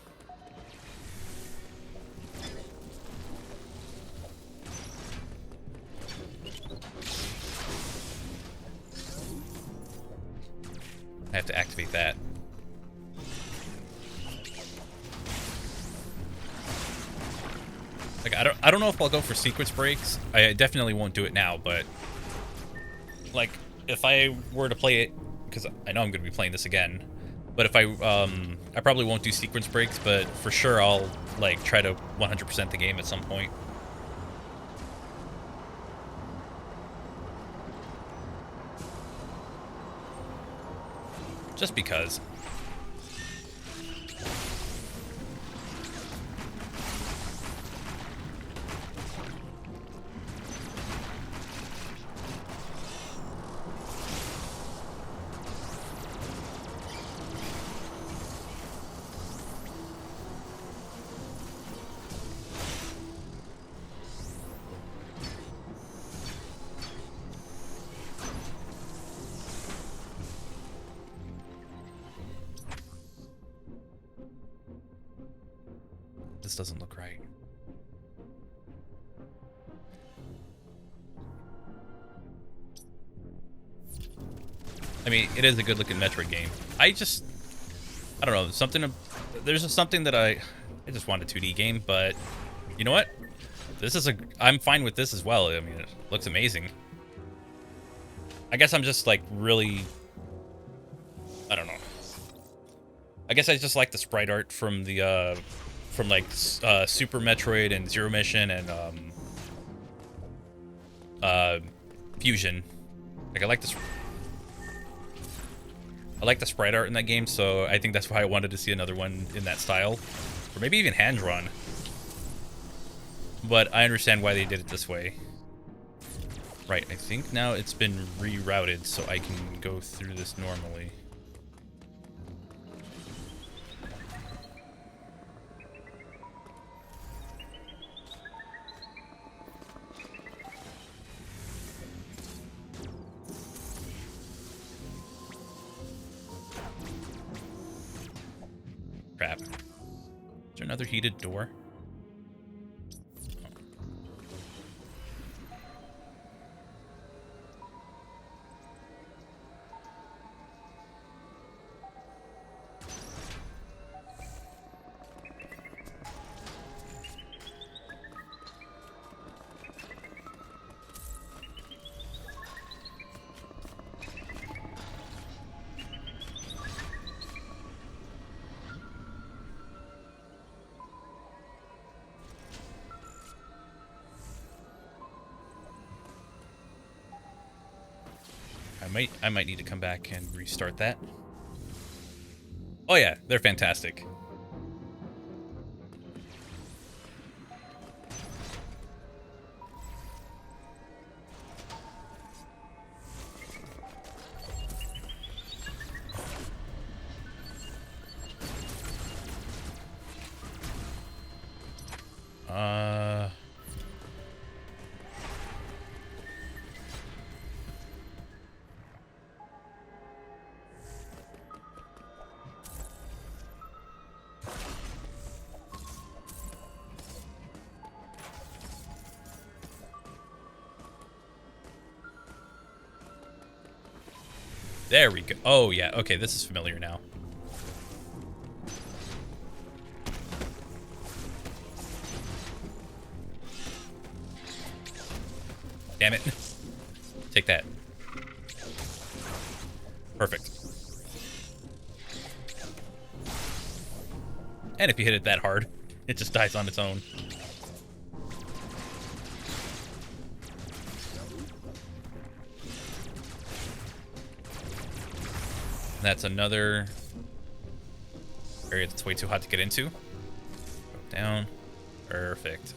have to activate that. Like, I don't know if I'll go for sequence breaks. I definitely won't do it now, but like if I were to play it, because I know I'm going to be playing this again, but if I probably won't do sequence breaks, but for sure I'll like try to 100% the game at some point. Just because. This doesn't look right. I mean, it is a good-looking Metroid game. I don't know, there's just something that I just want a 2D game, but you know what? I'm fine with this as well. I mean, it looks amazing. I guess I'm just like really, I don't know. I guess I just like the sprite art from the from like Super Metroid and Zero Mission and Fusion. Like I like the sprite art in that game, so I think that's why I wanted to see another one in that style, or maybe even hand drawn. But I understand why they did it this way. Right, I think now it's been rerouted so I can go through this normally. Crap. Is there another heated door? I might need to come back and restart that. Oh yeah, they're fantastic. There we go. Oh, yeah. Okay, this is familiar now. Damn it. Take that. Perfect. And if you hit it that hard, it just dies on its own. That's another area that's way too hot to get into. Down. Perfect.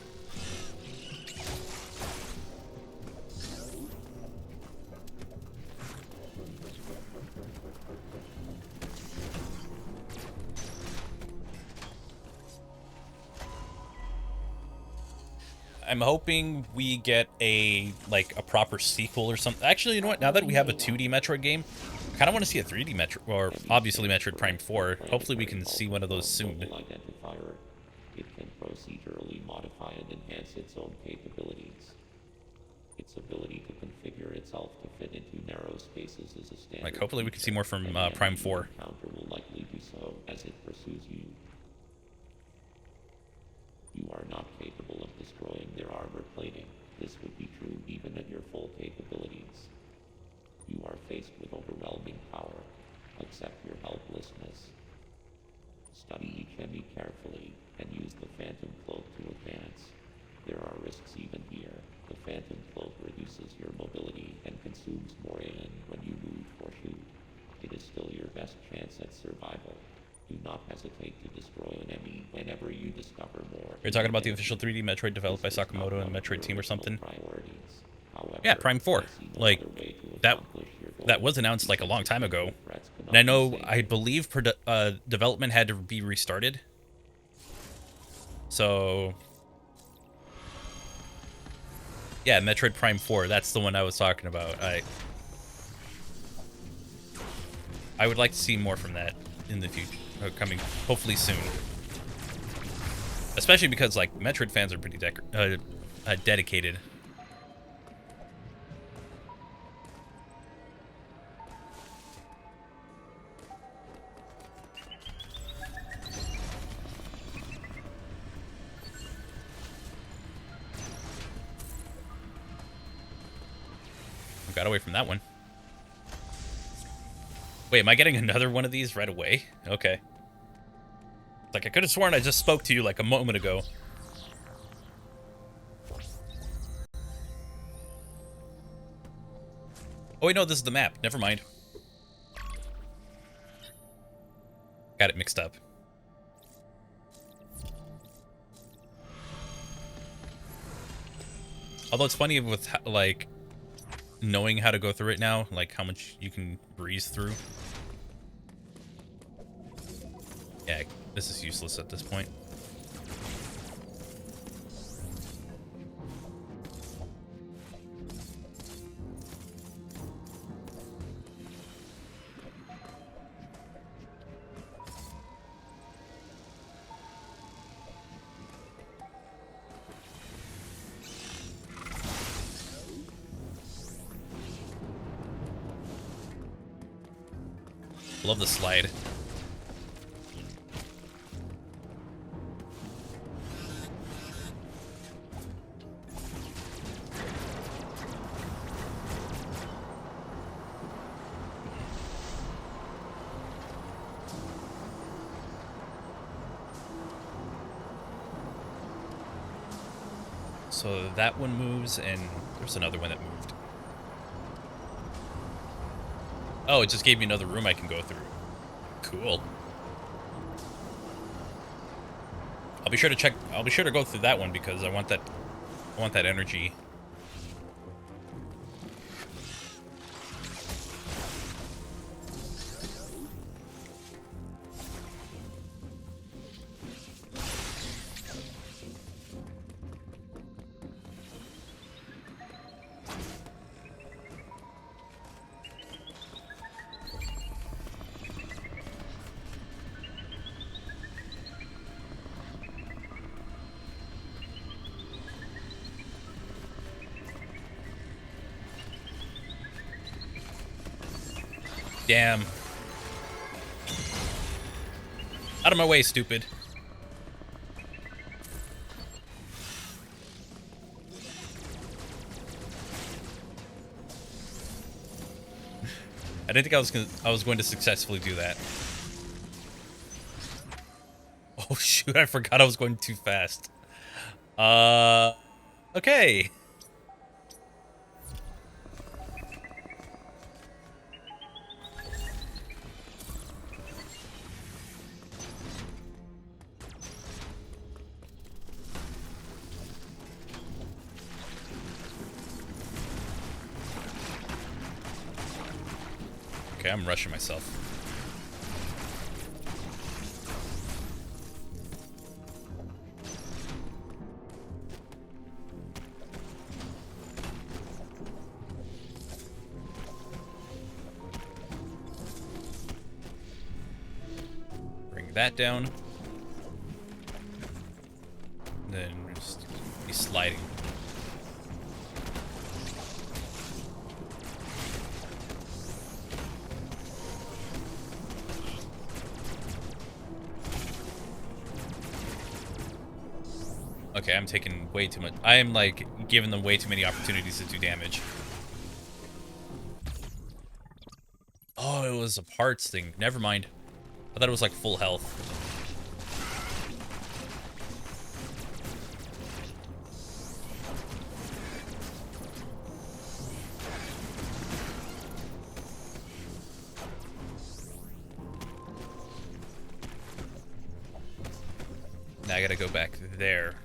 I'm hoping we get a proper sequel or something. Actually, you know what? Now that we have a 2D Metroid game, I kind of want to see a 3D Metroid, or obviously Metroid Prime 4. Hopefully we can see one of those soon. Identifier. It can procedurally modify and enhance its own capabilities. Its ability to configure itself to fit into narrow spaces is a standard. Like, hopefully we can see more from Any Prime enemy 4. you encounter will likely do so as it pursues you. You are not capable of destroying their armor plating. This would be true even at your full capabilities. You are faced with overwhelming power. Accept your helplessness. Study each enemy carefully and use the Phantom Cloak to advance. There are risks even here. The Phantom Cloak reduces your mobility and consumes more AN when you move or shoot. It is still your best chance at survival. Do not hesitate to destroy an enemy whenever you discover more. You're talking about the official 3D Metroid developed by This was not Sakamoto and one of Metroid your Team or something? original priorities. However, Yeah, Prime 4. I see no Like, other way to that accomplish your goal. that was announced like a long time ago. Threats cannot And I be know, saved. I believe development had to be restarted. So, yeah, Metroid Prime 4, that's the one I was talking about. I would like to see more from that in the future, coming hopefully soon. Especially because, like, Metroid fans are pretty dedicated. I got away from that one. Wait, am I getting another one of these right away? Okay. Like, I could have sworn I just spoke to you like a moment ago. Oh, wait, no, this is the map. Never mind. Got it mixed up. Although it's funny with, like, knowing how to go through it now, like how much you can breeze through. Yeah, this is useless at this point. Love the slide. So that one moves, and there's another one that moved. Oh, it just gave me another room I can go through. Cool. I'll be sure to check. I'll be sure to go through that one because I want that. I want that energy. Damn. Out of my way, stupid. I didn't think I was going to successfully do that. Oh shoot, I forgot I was going too fast. Okay. Okay, I'm rushing myself. Bring that down. Then just be sliding. Okay, I'm taking way too much. I am, like, giving them way too many opportunities to do damage. Oh, it was a parts thing. Never mind. I thought it was, like, full health. Now I gotta go back there.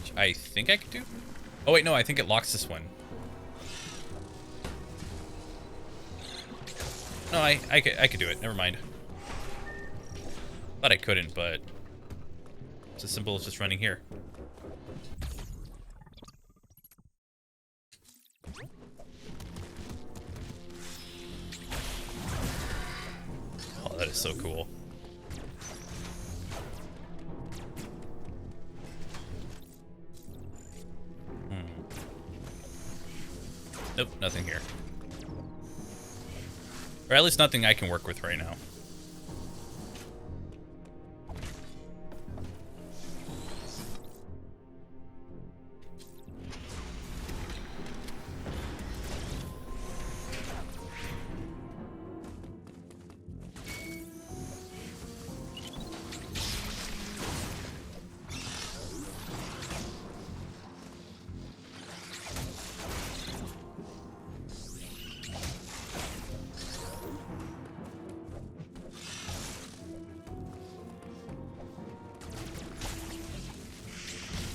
Which I think I could do? Oh, wait, no, I think it locks this one. No, I could do it. Never mind. Thought I couldn't, but it's as simple as just running here. Oh, that is so cool. Nope, nothing here. Or at least nothing I can work with right now.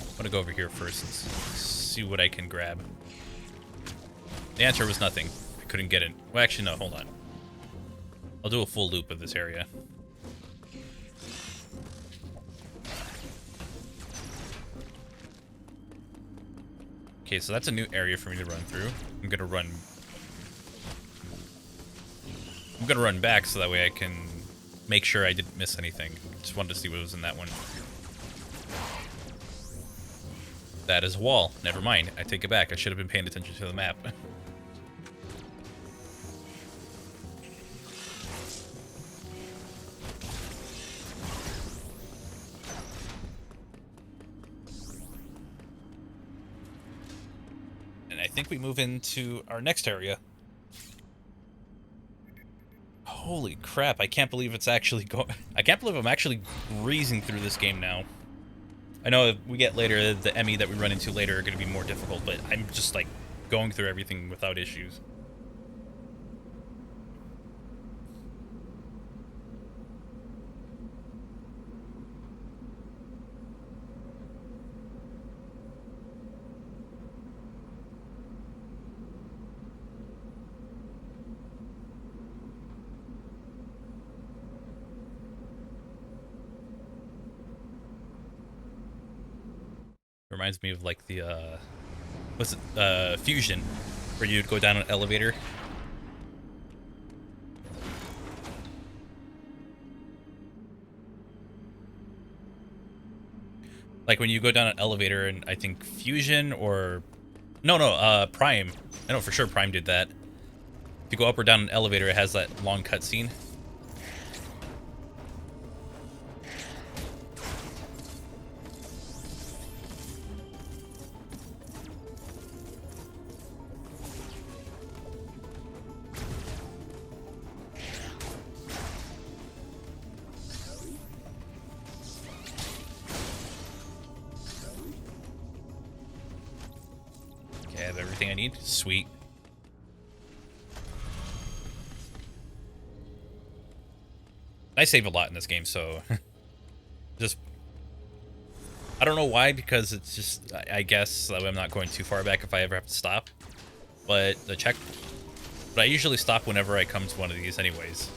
I'm gonna go over here first and see what I can grab. The answer was nothing. I couldn't get it. Well, actually, no, hold on. I'll do a full loop of this area. Okay, so that's a new area for me to run through. I'm gonna run back so that way I can make sure I didn't miss anything. Just wanted to see what was in that one. That is a wall. Never mind. I take it back. I should have been paying attention to the map. And I think we move into our next area. Holy crap, I can't believe it's actually going... I can't believe I'm actually breezing through this game now. I know if we get later, the Emmy that we run into later are going to be more difficult, but I'm just, like, going through everything without issues. Reminds me of, like, the, what's it, Fusion, where you'd go down an elevator. Like, when you go down an elevator, and I think Fusion or... No, Prime. I know for sure Prime did that. If you go up or down an elevator, it has that long cutscene. Okay, I have everything I need. Sweet. I save a lot in this game, so just... I don't know why, because it's just, I guess I'm not going too far back if I ever have to stop. But I usually stop whenever I come to one of these anyways.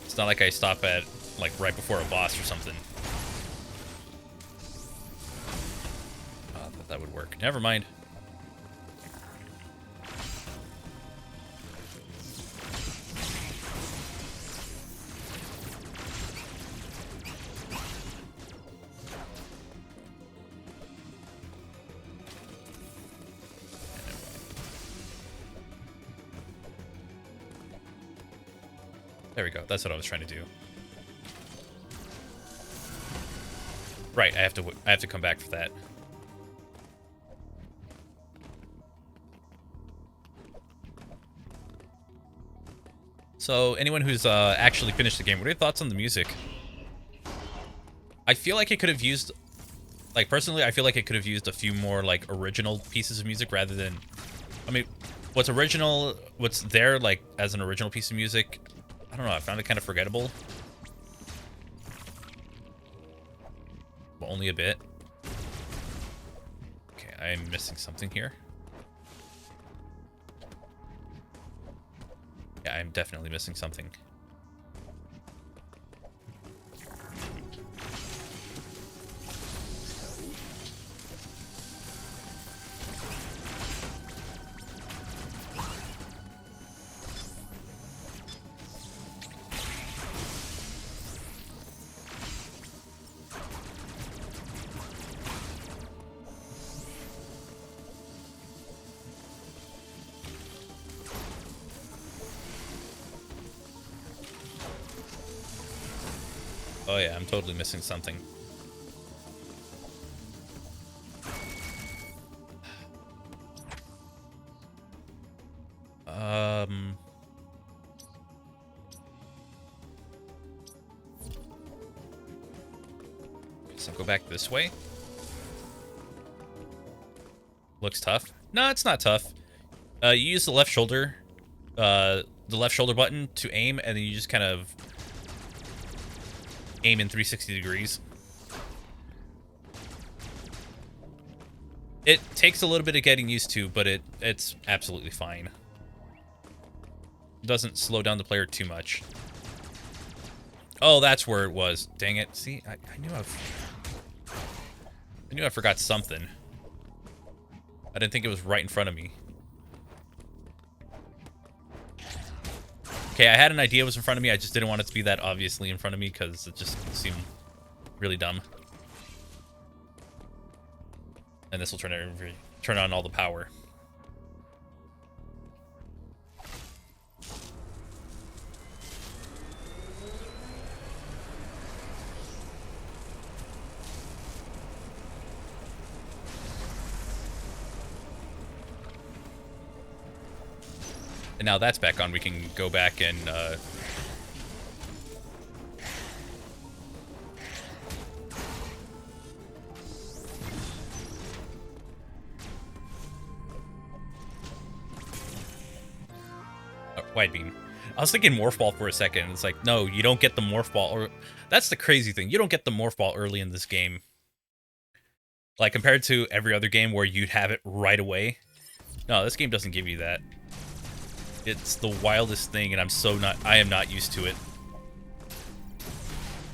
It's not like I stop at, like, right before a boss or something. I thought that would work. Never mind. There we go. That's what I was trying to do. Right, I have to come back for that. So, anyone who's actually finished the game, what are your thoughts on the music? I feel like it could have used, like, personally, I feel like it could have used a few more, like, original pieces of music rather than, I mean, what's original, what's there, like, as an original piece of music, I don't know, I found it kind of forgettable. But only a bit. Okay, I'm missing something here. Yeah, I'm definitely missing something. Oh yeah, I'm totally missing something. So go back this way. Looks tough. No, it's not tough. You use the left shoulder button to aim, and then you just kind of aim in 360 degrees. It takes a little bit of getting used to, but it's absolutely fine. It doesn't slow down the player too much. Oh, that's where it was. Dang it. See, I knew I forgot something. I didn't think it was right in front of me. Okay, I had an idea it was in front of me. I just didn't want it to be that obviously in front of me because it just seemed really dumb. And this will turn on all the power. And now that's back on, we can go back and wide beam. I was thinking morph ball for a second. It's like, no, you don't get the morph ball. Or that's the crazy thing. You don't get the morph ball early in this game. Like compared to every other game where you'd have it right away. No, this game doesn't give you that. It's the wildest thing, and I am not used to it.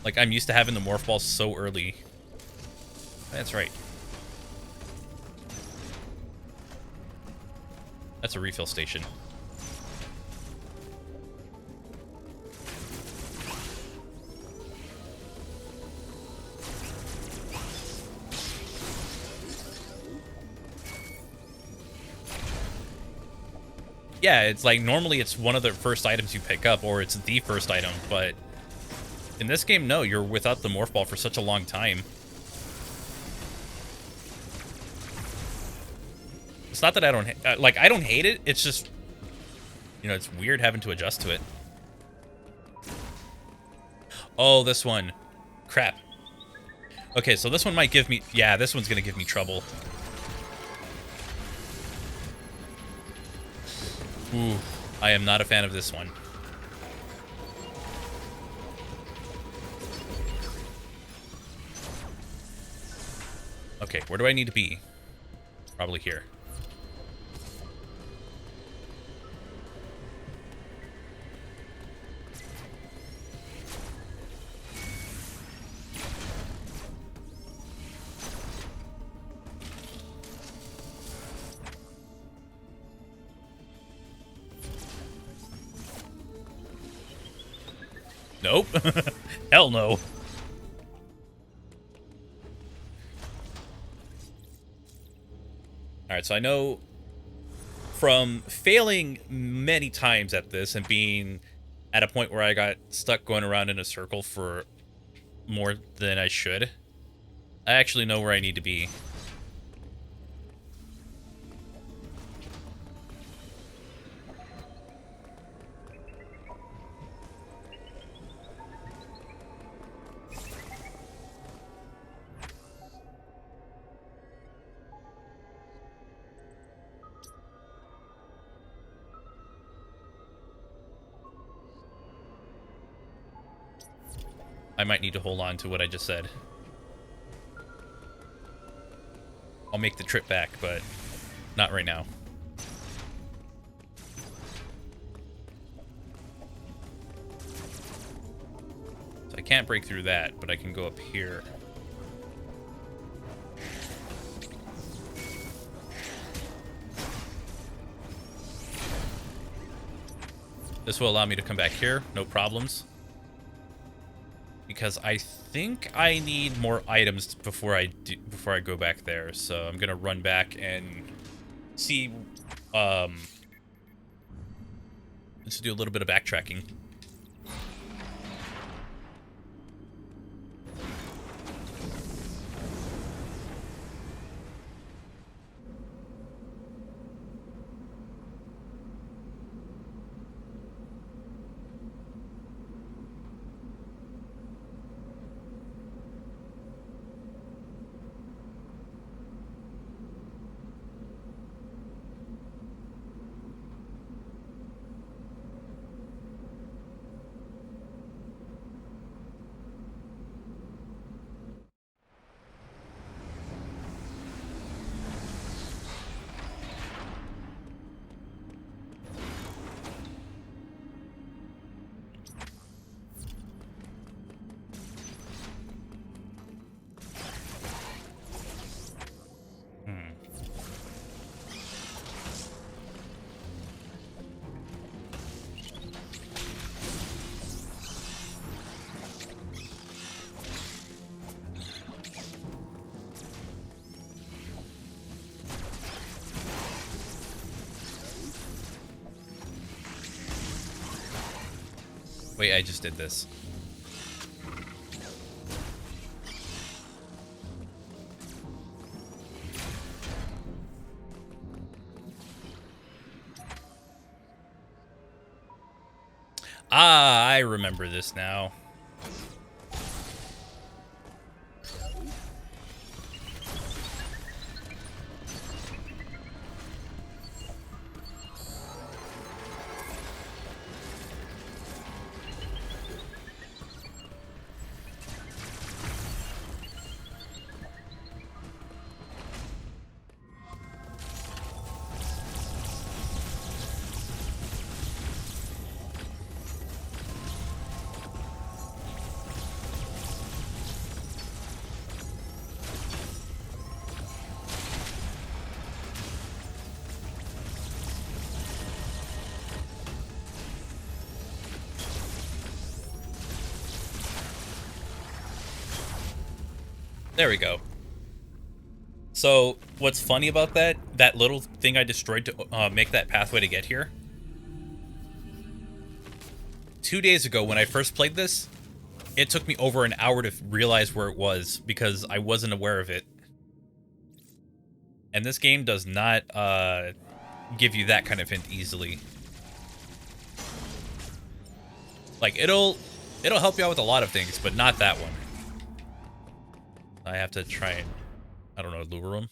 Like, I'm used to having the morph ball so early. That's right. That's a refill station. Yeah, it's like normally it's one of the first items you pick up, or it's the first item, but in this game, no, you're without the morph ball for such a long time. It's not that I don't, I don't hate it, it's just, you know, it's weird having to adjust to it. Oh, this one. Crap. Okay, so this one might give me, yeah, this one's gonna give me trouble. Ooh, I am not a fan of this one. Okay, where do I need to be? Probably here. Nope. Hell no. Alright, so I know from failing many times at this and being at a point where I got stuck going around in a circle for more than I should, I actually know where I need to be. I might need to hold on to what I just said. I'll make the trip back, but not right now. So I can't break through that, but I can go up here. This will allow me to come back here, no problems. Because I think I need more items before I go back there. So I'm gonna run back and see. Let's do a little bit of backtracking. Wait, I just did this. Ah, I remember this now. There we go. So, what's funny about that little thing I destroyed to make that pathway to get here? 2 days ago, when I first played this, it took me over an hour to realize where it was because I wasn't aware of it. And this game does not give you that kind of hint easily. Like, it'll help you out with a lot of things, but not that one. I have to try and, I don't know, lure him.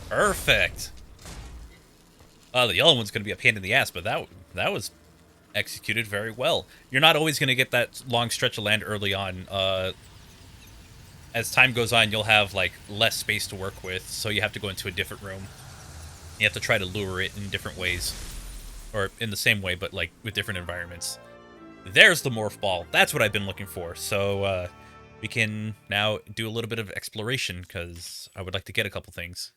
Perfect. The yellow one's going to be a pain in the ass, but that was executed very well. You're not always going to get that long stretch of land early on. As time goes on, you'll have like less space to work with, so you have to go into a different room. You have to try to lure it in different ways, or in the same way, but like with different environments. There's the morph ball. That's what I've been looking for. So we can now do a little bit of exploration because I would like to get a couple things.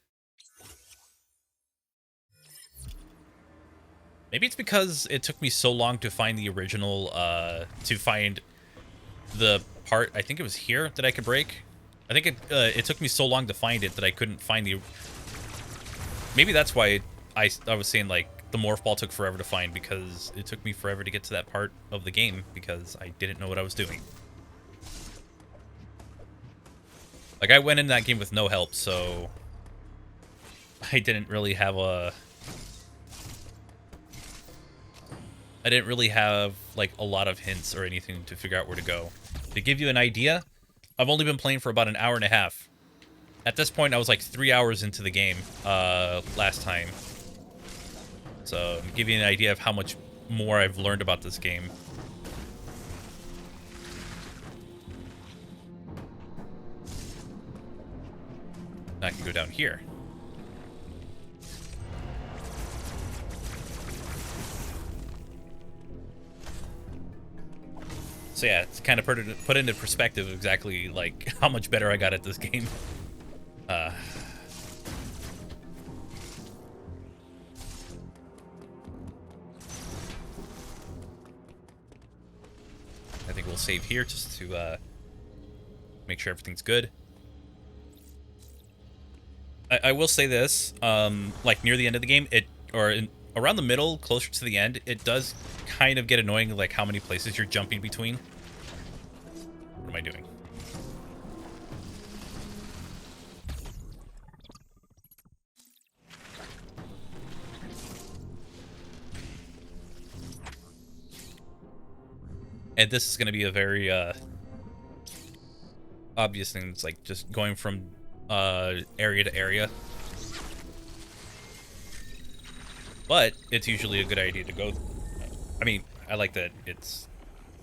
Maybe it's because it took me so long to find the original, to find the part, I think it was here, that I could break. I think it took me so long to find it that I couldn't find the... Maybe that's why I was saying, like, the morph ball took forever to find, because it took me forever to get to that part of the game, because I didn't know what I was doing. Like, I went in that game with no help, so... I didn't really have a... I didn't really have, like, a lot of hints or anything to figure out where to go. To give you an idea, I've only been playing for about an hour and a half. At this point, I was like 3 hours into the game last time. So, to give you an idea of how much more I've learned about this game. Now I can go down here. So yeah, it's kind of put into perspective exactly like how much better I got at this game. I think we'll save here just to make sure everything's good. I will say this, like near the end of the game, around the middle, closer to the end, it does kind of get annoying, like how many places you're jumping between. What am I doing? And this is going to be a very obvious thing. It's like just going from area to area. But it's usually a good idea to go. I mean, I like that it's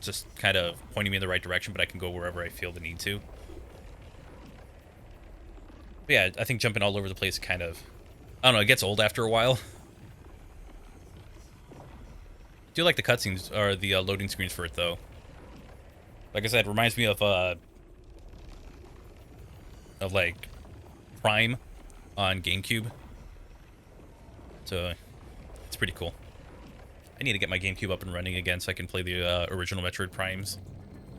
just kind of pointing me in the right direction, but I can go wherever I feel the need to. But yeah, I think jumping all over the place kind of... I don't know, it gets old after a while. I do like the cutscenes, or the loading screens for it, though. Like I said, it reminds me of like, Prime on GameCube. So, it's pretty cool. I need to get my GameCube up and running again so I can play the original Metroid Primes.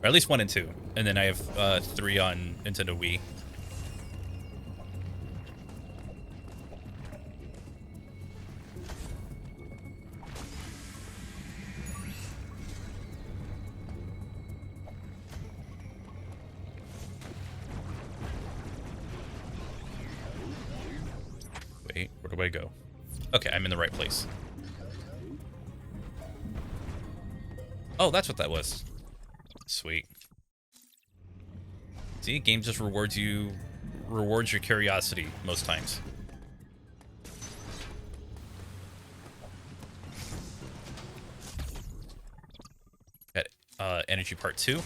Or at least 1 and 2. And then I have 3 on Nintendo Wii. Wait, where do I go? Okay, I'm in the right place. Oh, that's what that was. Sweet. See, game just rewards your curiosity most times. Got energy part 2.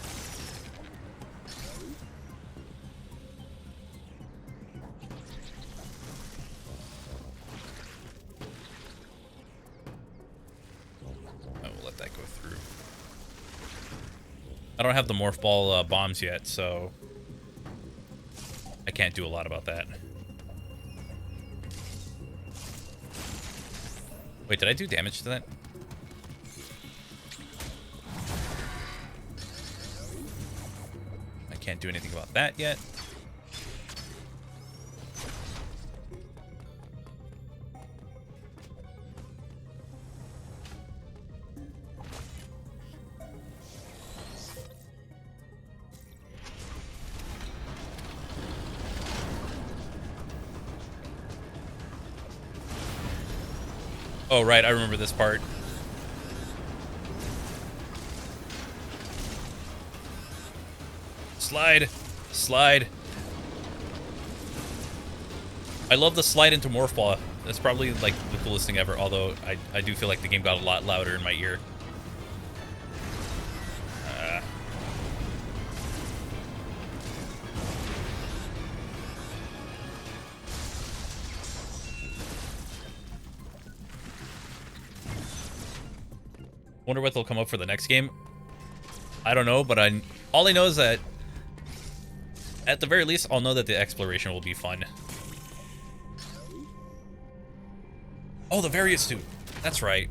I don't have the morph ball bombs yet, so I can't do a lot about that. Wait, did I do damage to that? I can't do anything about that yet. Oh, right, I remember this part. Slide! Slide! I love the slide into Morph Ball. That's probably, like, the coolest thing ever, although I do feel like the game got a lot louder in my ear. Wonder what they'll come up for the next game. I don't know, but all I know is that at the very least, I'll know that the exploration will be fun. Oh, the various suit. That's right.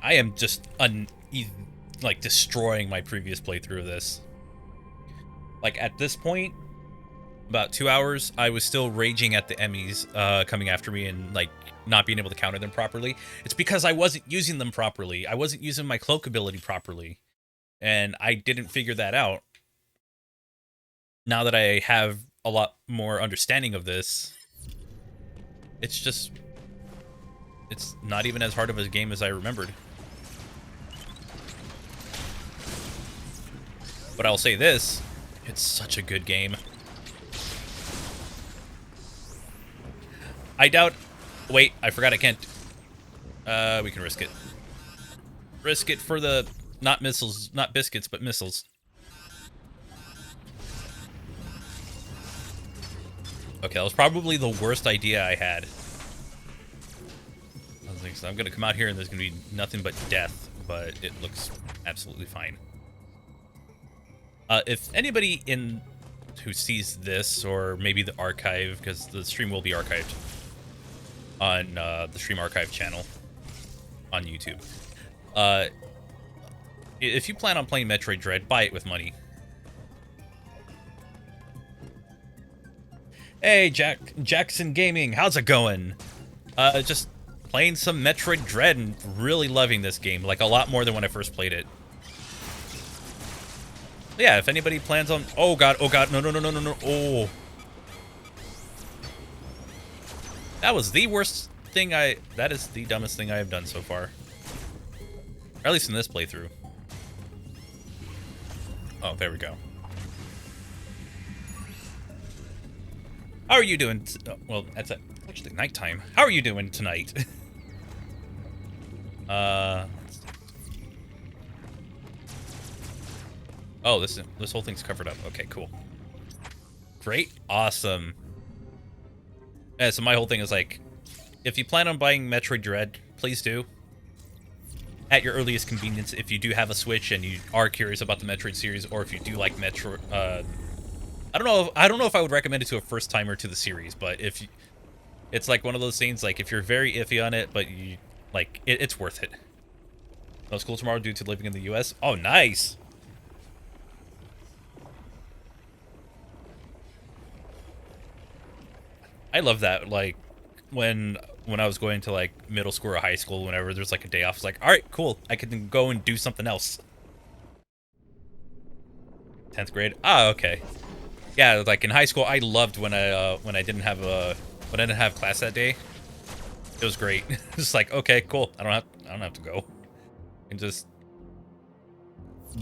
I am just like destroying my previous playthrough of this. Like at this point, about 2 hours, I was still raging at the Emmys coming after me and like not being able to counter them properly. It's because I wasn't using them properly. I wasn't using my cloak ability properly. And I didn't figure that out. Now that I have a lot more understanding of this, it's not even as hard of a game as I remembered. But I'll say this, it's such a good game. I doubt... Wait, I forgot I can't... we can risk it. Risk it for the... Not missiles, not biscuits, but missiles. Okay, that was probably the worst idea I had. I was like, so I'm gonna come out here and there's gonna be nothing but death, but it looks absolutely fine. If anybody who sees this, or maybe the archive, because the stream will be archived on the Stream Archive channel on YouTube. If you plan on playing Metroid Dread, buy it with money. Hey, Jackson Gaming, how's it going? Just playing some Metroid Dread and really loving this game, like a lot more than when I first played it. Yeah, if anybody plans on... Oh god, no, oh. That was the worst thing that is the dumbest thing I have done so far. Or at least in this playthrough. Oh, there we go. How are you doing? Well, that's actually nighttime. How are you doing tonight? Oh, this whole thing's covered up. Okay, cool. Great. Awesome. Yeah, so my whole thing is like, if you plan on buying Metroid Dread, please do. At your earliest convenience, if you do have a Switch and you are curious about the Metroid series, or if you do like Metroid, I don't know if I would recommend it to a first timer to the series, but if you, it's like one of those things, like if you're very iffy on it, but you like it's worth it. No school tomorrow due to living in the US. Oh, nice. I love that. Like when I was going to like middle school or high school, whenever there's like a day off, it's like, all right, cool, I can go and do something else. 10th grade. Ah, okay. Yeah, like in high school, I loved when I didn't have class that day. It was great. Just like, okay, cool. I don't have to go. I can just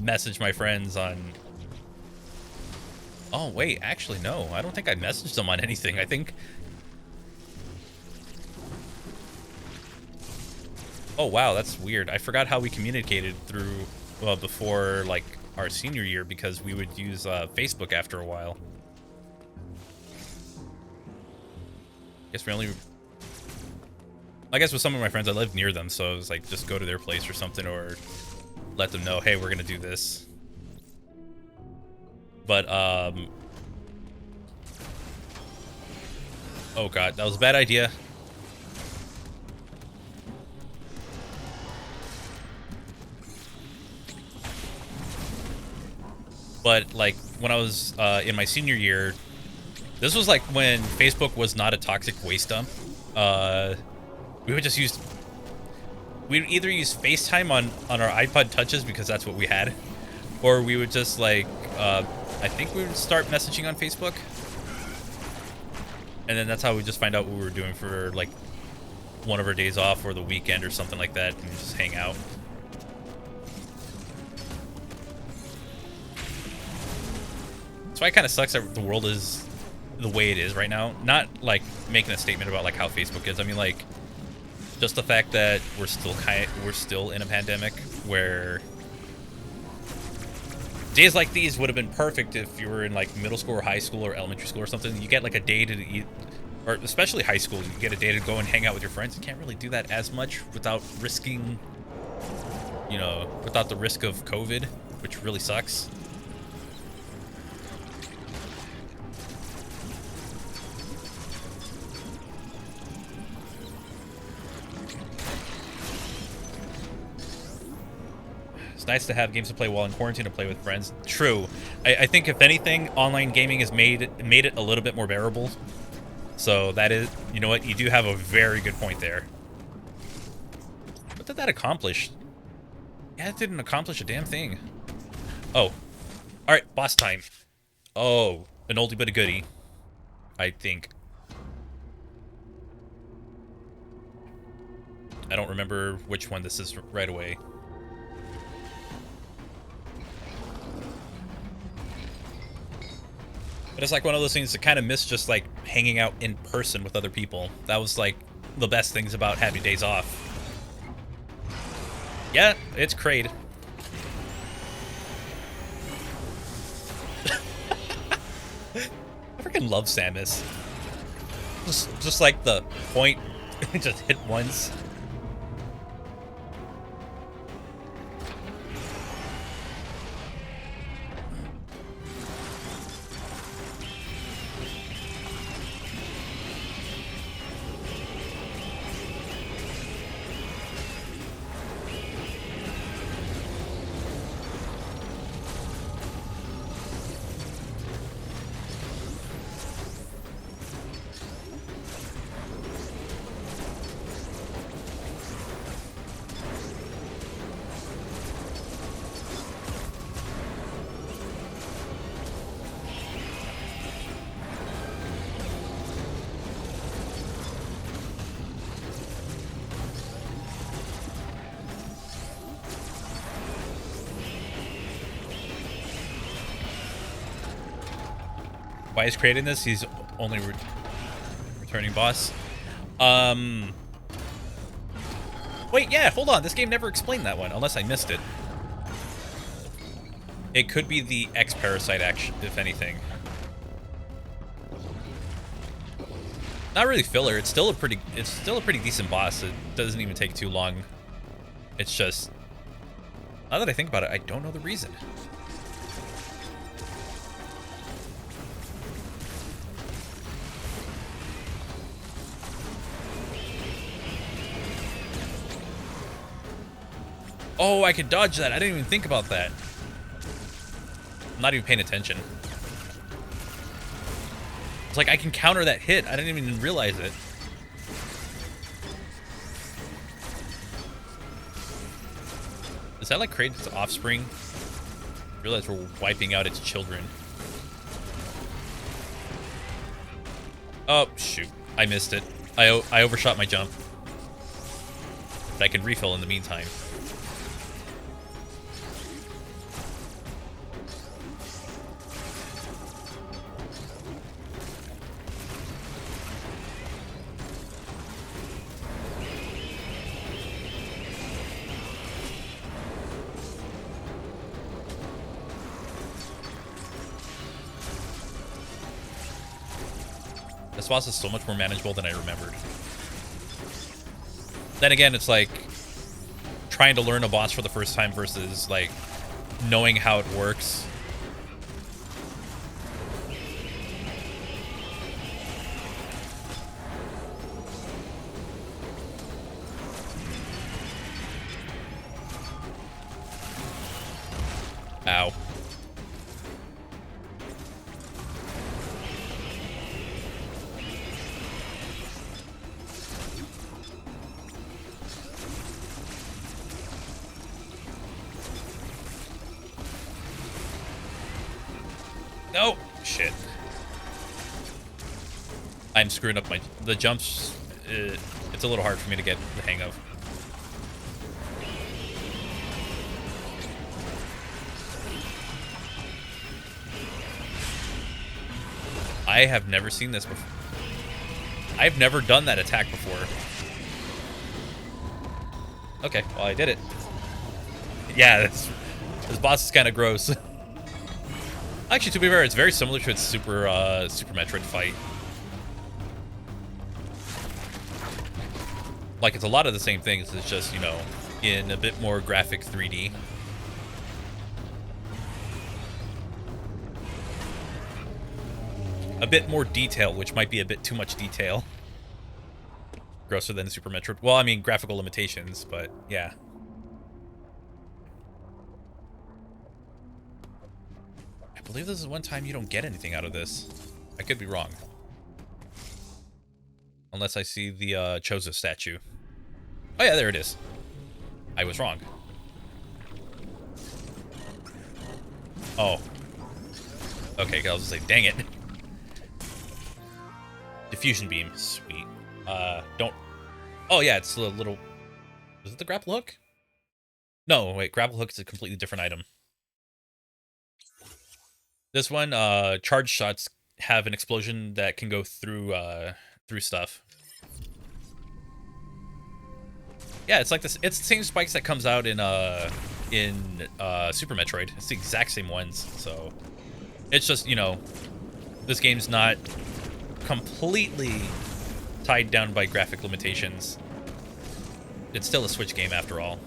message my friends on. Oh wait, actually no. I don't think I messaged them on anything. I think. Oh wow, that's weird. I forgot how we communicated through before like our senior year, because we would use Facebook after a while. I guess with some of my friends, I lived near them, so I was like, just go to their place or something, or let them know, hey, we're gonna do this. But oh god, that was a bad idea. But like when I was in my senior year, this was like when Facebook was not a toxic waste dump. We would just we'd either use FaceTime on our iPod Touches, because that's what we had, or we would just like I think we would start messaging on Facebook, and then that's how we just find out what we were doing for like one of our days off or the weekend or something like that, and just hang out. That's why it kind of sucks that the world is the way it is right now. Not like making a statement about like how Facebook is. I mean, like just the fact that we're still in a pandemic, where days like these would have been perfect if you were in like middle school or high school or elementary school or something. You get like a day to eat, or especially high school, you get a day to go and hang out with your friends. You can't really do that as much without risking, you know, without the risk of COVID, which really sucks. nice to have games to play while in quarantine to play with friends. True. I think if anything, online gaming has made it a little bit more bearable. So that is, you know what? You do have a very good point there. What did that accomplish? Yeah, it didn't accomplish a damn thing. Oh. Alright, boss time. Oh, an oldie but a goodie. I think. I don't remember which one this is right away. But it's like one of those things that kind of miss just like hanging out in person with other people. That was like the best things about having days off. Yeah, it's Kraid. I freaking love Samus. Just like the point, just hit once. Why is creating this? He's only returning boss. Wait, yeah, hold on. This game never explained that one, unless I missed it. It could be the X-Parasite action, if anything. Not really filler. It's still a pretty decent boss. It doesn't even take too long. It's just, now that I think about it, I don't know the reason. Oh, I could dodge that. I didn't even think about that. I'm not even paying attention. It's like I can counter that hit. I didn't even realize it. Is that like Kraid's offspring? I realize we're wiping out its children. Oh, shoot. I missed it. I overshot my jump. But I can refill in the meantime. This boss is so much more manageable than I remembered. Then again, it's like trying to learn a boss for the first time versus like knowing how it works. Ow. No! Shit. I'm screwing up the jumps. It's a little hard for me to get the hang of. I have never seen this before. I've never done that attack before. Okay, well I did it. Yeah, this boss is kind of gross. Actually, to be fair, it's very similar to its Super Metroid fight. Like, it's a lot of the same things. It's just, you know, in a bit more graphic 3D. A bit more detail, which might be a bit too much detail. Grosser than Super Metroid. Well, I mean, graphical limitations, but yeah. I believe this is one time you don't get anything out of this. I could be wrong. Unless I see the Chozo statue. Oh yeah, there it is. I was wrong. Oh. Okay, I was gonna say, dang it. Diffusion beam, sweet. Don't. Oh yeah, it's a little. Was it the grapple hook? No, wait, grapple hook is a completely different item. This one, charge shots have an explosion that can go through stuff. Yeah, it's like this. It's the same spikes that comes out in Super Metroid. It's the exact same ones. So it's just, you know, this game's not completely tied down by graphic limitations. It's still a Switch game after all.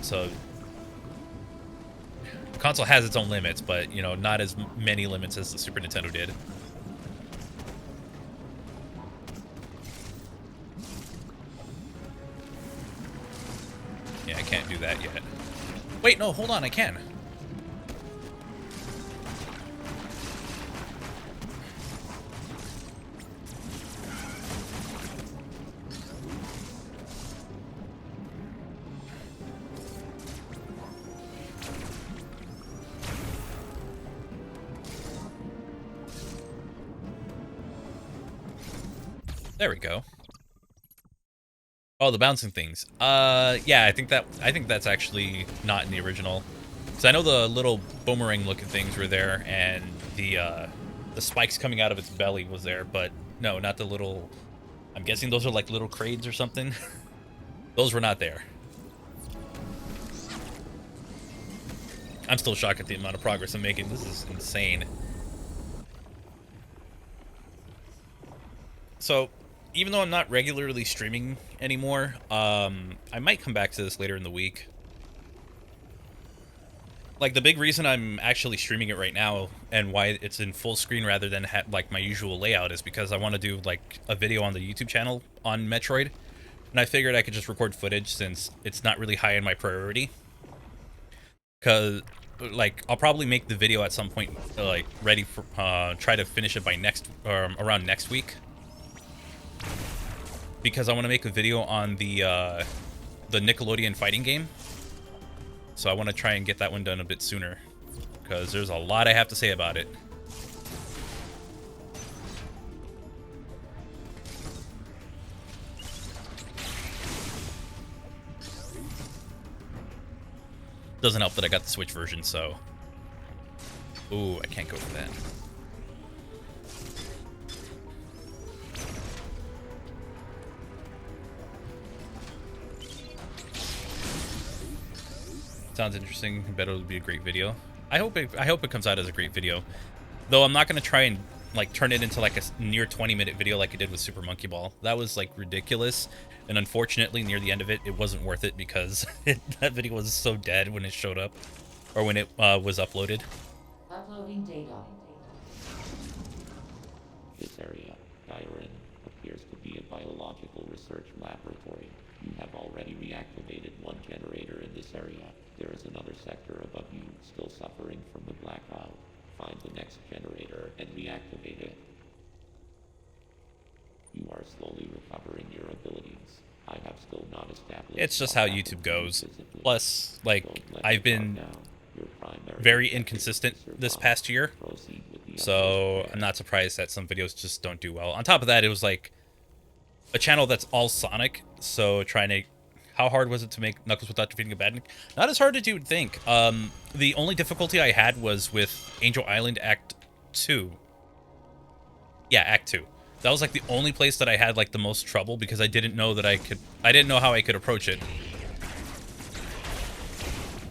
So the console has its own limits, but, you know, not as many limits as the Super Nintendo did. Yeah, I can't do that yet. Wait, no, hold on, I can. There we go. Oh, the bouncing things. Yeah, I think that's actually not in the original. So I know the little boomerang-looking things were there, and the spikes coming out of its belly was there, but no, not the little. I'm guessing those are like little crades or something. Those were not there. I'm still shocked at the amount of progress I'm making. This is insane. So, even though I'm not regularly streaming anymore, I might come back to this later in the week. Like, the big reason I'm actually streaming it right now and why it's in full screen rather than like my usual layout is because I want to do like a video on the YouTube channel on Metroid, and I figured I could just record footage since it's not really high in my priority. Cause like I'll probably make the video at some point like ready for try to finish it by around next week. Because I want to make a video on the Nickelodeon fighting game. So I want to try and get that one done a bit sooner. Because there's a lot I have to say about it. Doesn't help that I got the Switch version, so... Ooh, I can't go for that. Sounds interesting. I bet it'll be a great video. I hope it comes out as a great video. Though I'm not gonna try and like turn it into like a near 20-minute video like I did with Super Monkey Ball. That was like ridiculous, and unfortunately near the end of it, it wasn't worth it because that video was so dead when it showed up, or when it was uploaded. Uploading data. This area, Gyrin, appears to be a biological research laboratory. You have already reactivated one generator in this area. There is another sector above you still suffering from the blackout. Find the next generator and reactivate it. You are slowly recovering your abilities. I have still not established... It's just how YouTube goes. Plus, like, I've been very inconsistent this past year, so I'm not surprised that some videos just don't do well. On top of that, it was like a channel that's all Sonic, so trying to... How hard was it to make Knuckles without defeating a badnik? Not as hard as you would think. The only difficulty I had was with Angel Island Act 2. Yeah, Act 2. That was like the only place that I had like the most trouble because I didn't know how I could approach it.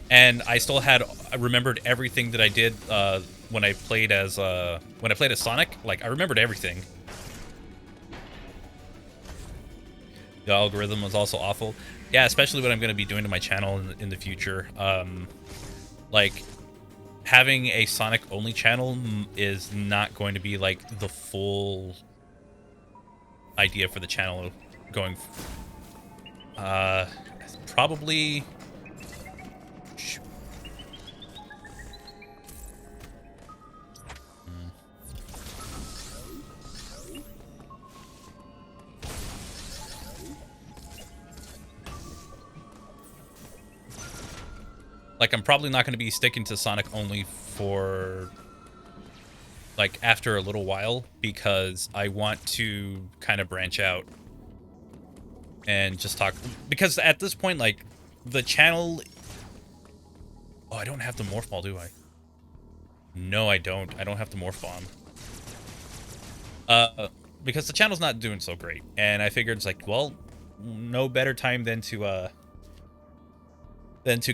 And I still I remembered everything that I did when I played as Sonic. Like, I remembered everything. The algorithm was also awful. Yeah, especially what I'm going to be doing to my channel in the future. Like, having a Sonic-only channel is not going to be, like, the full idea for the channel going... probably... Like, I'm probably not going to be sticking to Sonic only for, like, after a little while, because I want to kind of branch out and just talk. Because at this point, like, the channel... Oh, I don't have the Morph Ball, do I? No, I don't. I don't have the Morph Bomb. Because the channel's not doing so great. And I figured it's like, well, no better time than to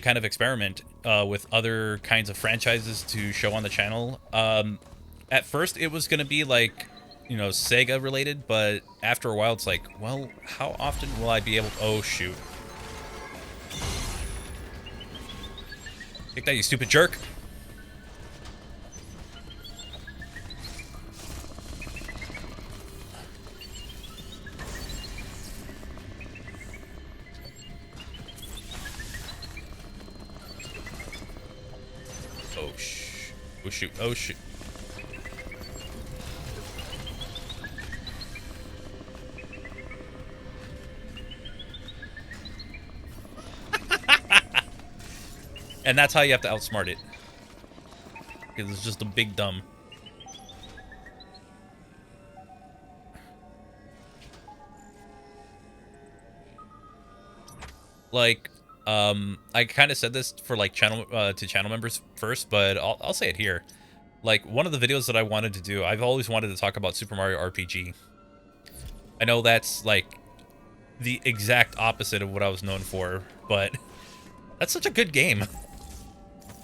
kind of experiment with other kinds of franchises to show on the channel. At first, it was going to be like, you know, Sega related, but after a while, it's like, well, how often will I be able to... Oh, shoot. Take that, you stupid jerk. Oh, oh, shoot. Oh, shoot. And that's how you have to outsmart it. Because it's just a big dumb. Like, I kind of said this for like channel to channel members first, but I'll say it here. Like, one of the videos that I wanted to do, I've always wanted to talk about Super Mario RPG. I know that's like the exact opposite of what I was known for, but that's such a good game.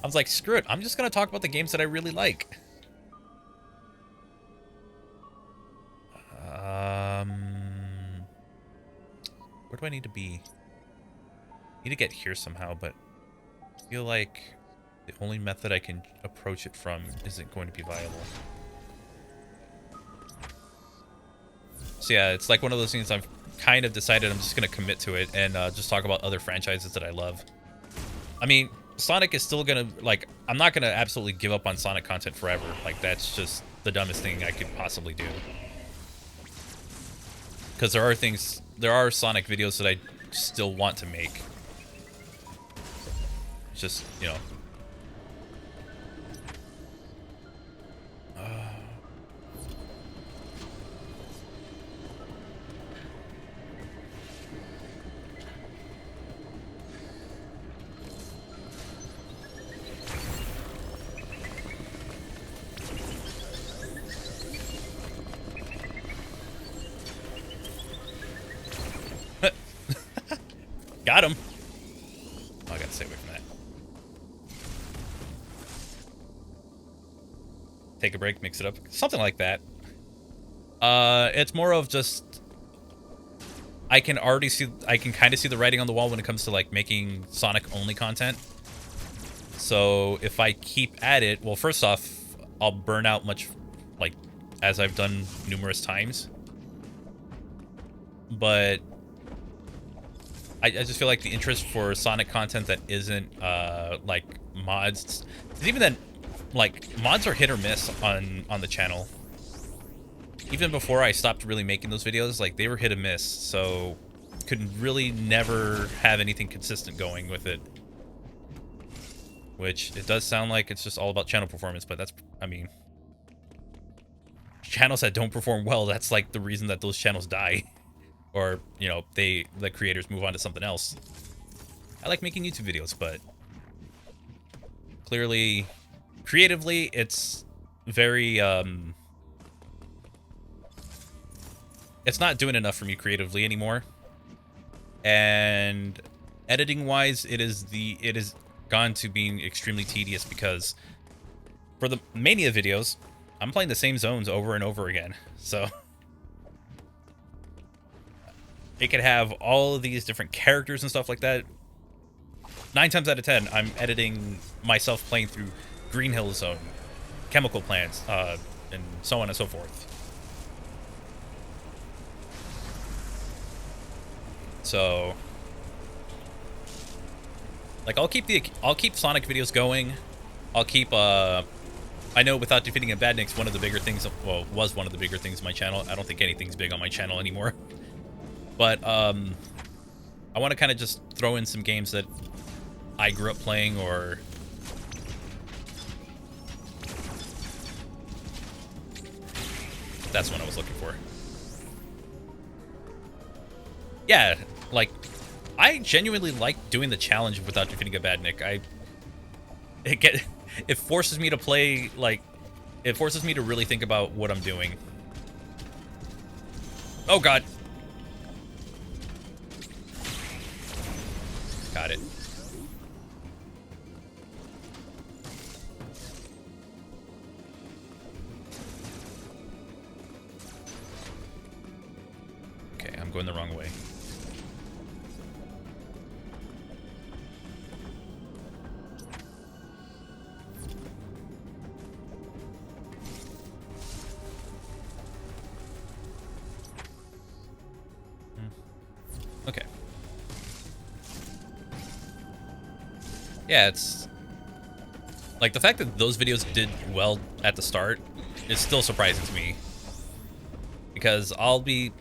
I was like, screw it. I'm just going to talk about the games that I really like. Where do I need to be? I need to get here somehow, but I feel like the only method I can approach it from isn't going to be viable. So yeah, it's like one of those things I've kind of decided I'm just going to commit to it and just talk about other franchises that I love. I mean, Sonic is still going to, like, I'm not going to absolutely give up on Sonic content forever. Like, that's just the dumbest thing I could possibly do. Because there are Sonic videos that I still want to make. It's just, you know. Got him. Oh, I gotta stay away from that. Take a break, mix it up. Something like that. It's more of just... I can kind of see the writing on the wall when it comes to, like, making Sonic-only content. So, if I keep at it... Well, first off, I'll burn out much, like, as I've done numerous times. But... I just feel like the interest for Sonic content that isn't, like, mods... Even then, like, mods are hit or miss on the channel. Even before I stopped really making those videos, like, they were hit or miss, so... Could really never have anything consistent going with it. Which, it does sound like it's just all about channel performance, but that's, I mean... Channels that don't perform well, that's, like, the reason that those channels die. Or, you know, the creators move on to something else. I like making YouTube videos, but clearly, creatively, it's very, it's not doing enough for me creatively anymore. And editing-wise, it is gone to being extremely tedious because for the Mania videos, I'm playing the same zones over and over again, so... It could have all of these different characters and stuff like that. 9 times out of 10, I'm editing myself playing through Green Hill Zone, chemical plants, and so on and so forth. So, like, I'll keep Sonic videos going. I'll keep, I know Without Defeating a Badnik's one of the bigger things, well, was one of the bigger things on my channel. I don't think anything's big on my channel anymore. But, I want to kind of just throw in some games that I grew up playing, or that's what I was looking for. Yeah, like, I genuinely like doing the challenge without defeating a badnik. It forces me to play, like, it forces me to really think about what I'm doing. Oh god. Got it. Okay, I'm going the wrong way. Okay. Yeah, it's like the fact that those videos did well at the start is still surprising to me, because I'll be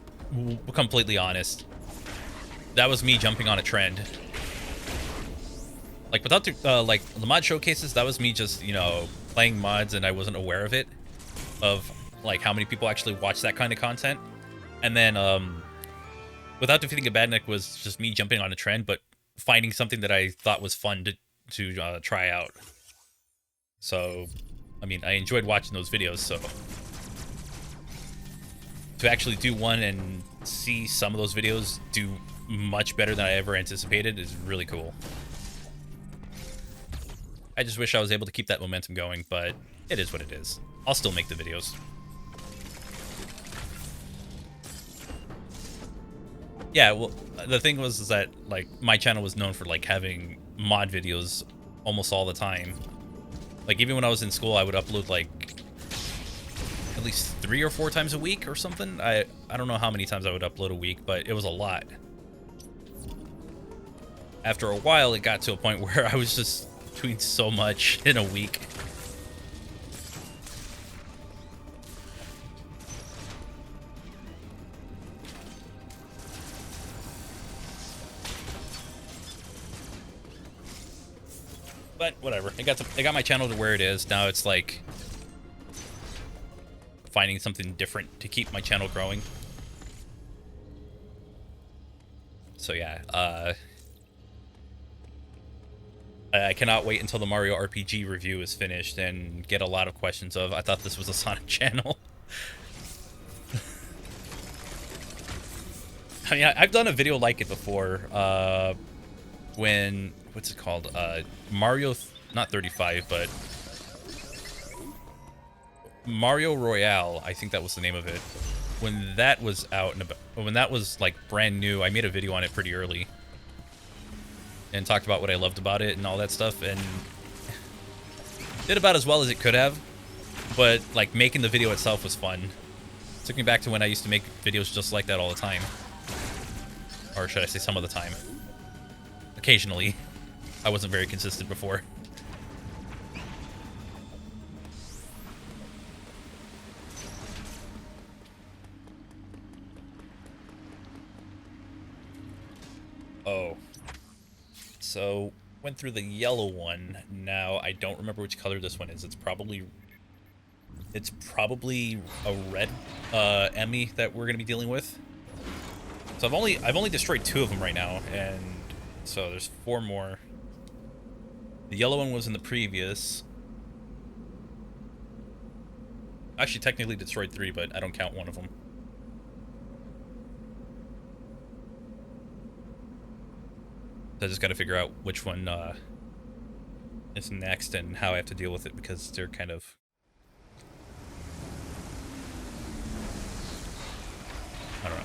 completely honest, that was me jumping on a trend. Like, without the like the mod showcases, that was me just, you know, playing mods, and I wasn't aware of it, of like how many people actually watch that kind of content. And then without defeating a badnik was just me jumping on a trend, but finding something that I thought was fun to try out. So, I mean, I enjoyed watching those videos, so to actually do one and see some of those videos do much better than I ever anticipated is really cool. I just wish I was able to keep that momentum going, but it is what it is. I'll still make the videos. Yeah, well, the thing was is that, like, my channel was known for, like, having mod videos almost all the time. Like, even when I was in school, I would upload, like, at least 3 or 4 times a week or something. I don't know how many times I would upload a week, but it was a lot. After a while, it got to a point where I was just doing so much in a week. But whatever. I got my channel to where it is. Now it's like finding something different to keep my channel growing. So yeah, I cannot wait until the Mario RPG review is finished and get a lot of questions of, I thought this was a Sonic channel. I mean, I've done a video like it before, when, what's it called? Mario, not 35, but Mario Royale, I think that was the name of it. When that was out, and when that was, like, brand new, I made a video on it pretty early. And talked about what I loved about it and all that stuff, and did about as well as it could have, but, like, making the video itself was fun. It took me back to when I used to make videos just like that all the time. Or should I say some of the time. Occasionally. I wasn't very consistent before. Oh. So, went through the yellow one. Now, I don't remember which color this one is. It's probably a red Emmy that we're gonna be dealing with. So I've only destroyed 2 of them right now, and so there's 4 more. The yellow one was in the previous. Actually, technically destroyed 3, but I don't count one of them. So I just got to figure out which one is next and how I have to deal with it, because they're kind of... I don't know.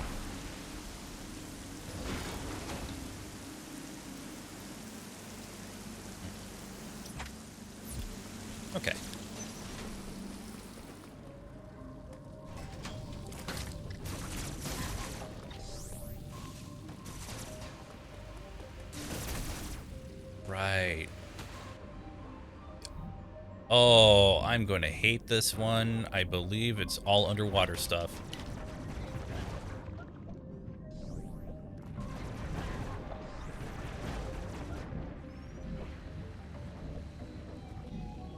Okay. Right. Oh, I'm going to hate this one. I believe it's all underwater stuff.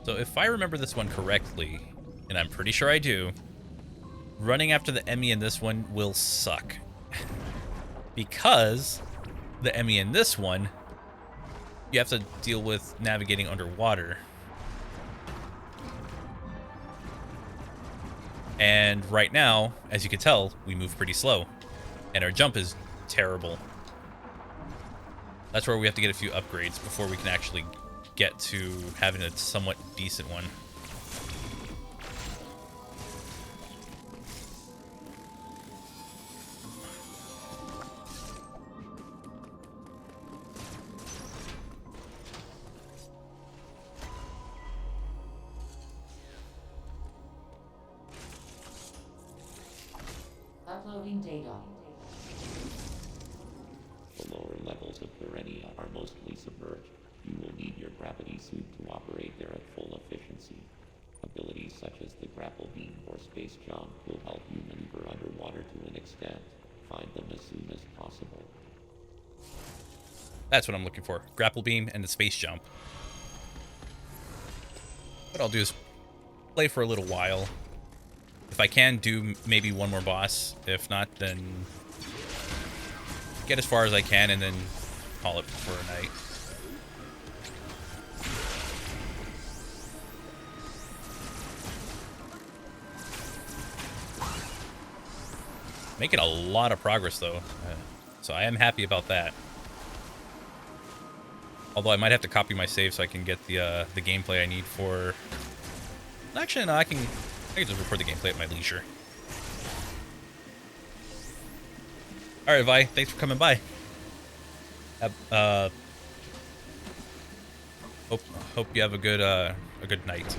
So if I remember this one correctly, and I'm pretty sure I do, running after the Emmy in this one will suck. Because the Emmy in this one, you have to deal with navigating underwater. And right now, as you can tell, we move pretty slow. And our jump is terrible. That's where we have to get a few upgrades before we can actually get to having a somewhat decent one. Uploading data. The lower levels of Garenia are mostly submerged. You will need your gravity suit to operate there at full efficiency. Abilities such as the grapple beam or space jump will help you maneuver underwater to an extent. Find them as soon as possible. That's what I'm looking for. Grapple beam and the space jump. What I'll do is play for a little while. If I can, do maybe one more boss. If not, then get as far as I can and then call it for a night. Making a lot of progress, though. So I am happy about that. Although I might have to copy my save so I can get the gameplay I need for... Actually, no, I can just record the gameplay at my leisure. All right, Vi, thanks for coming by. Hope you have a good night.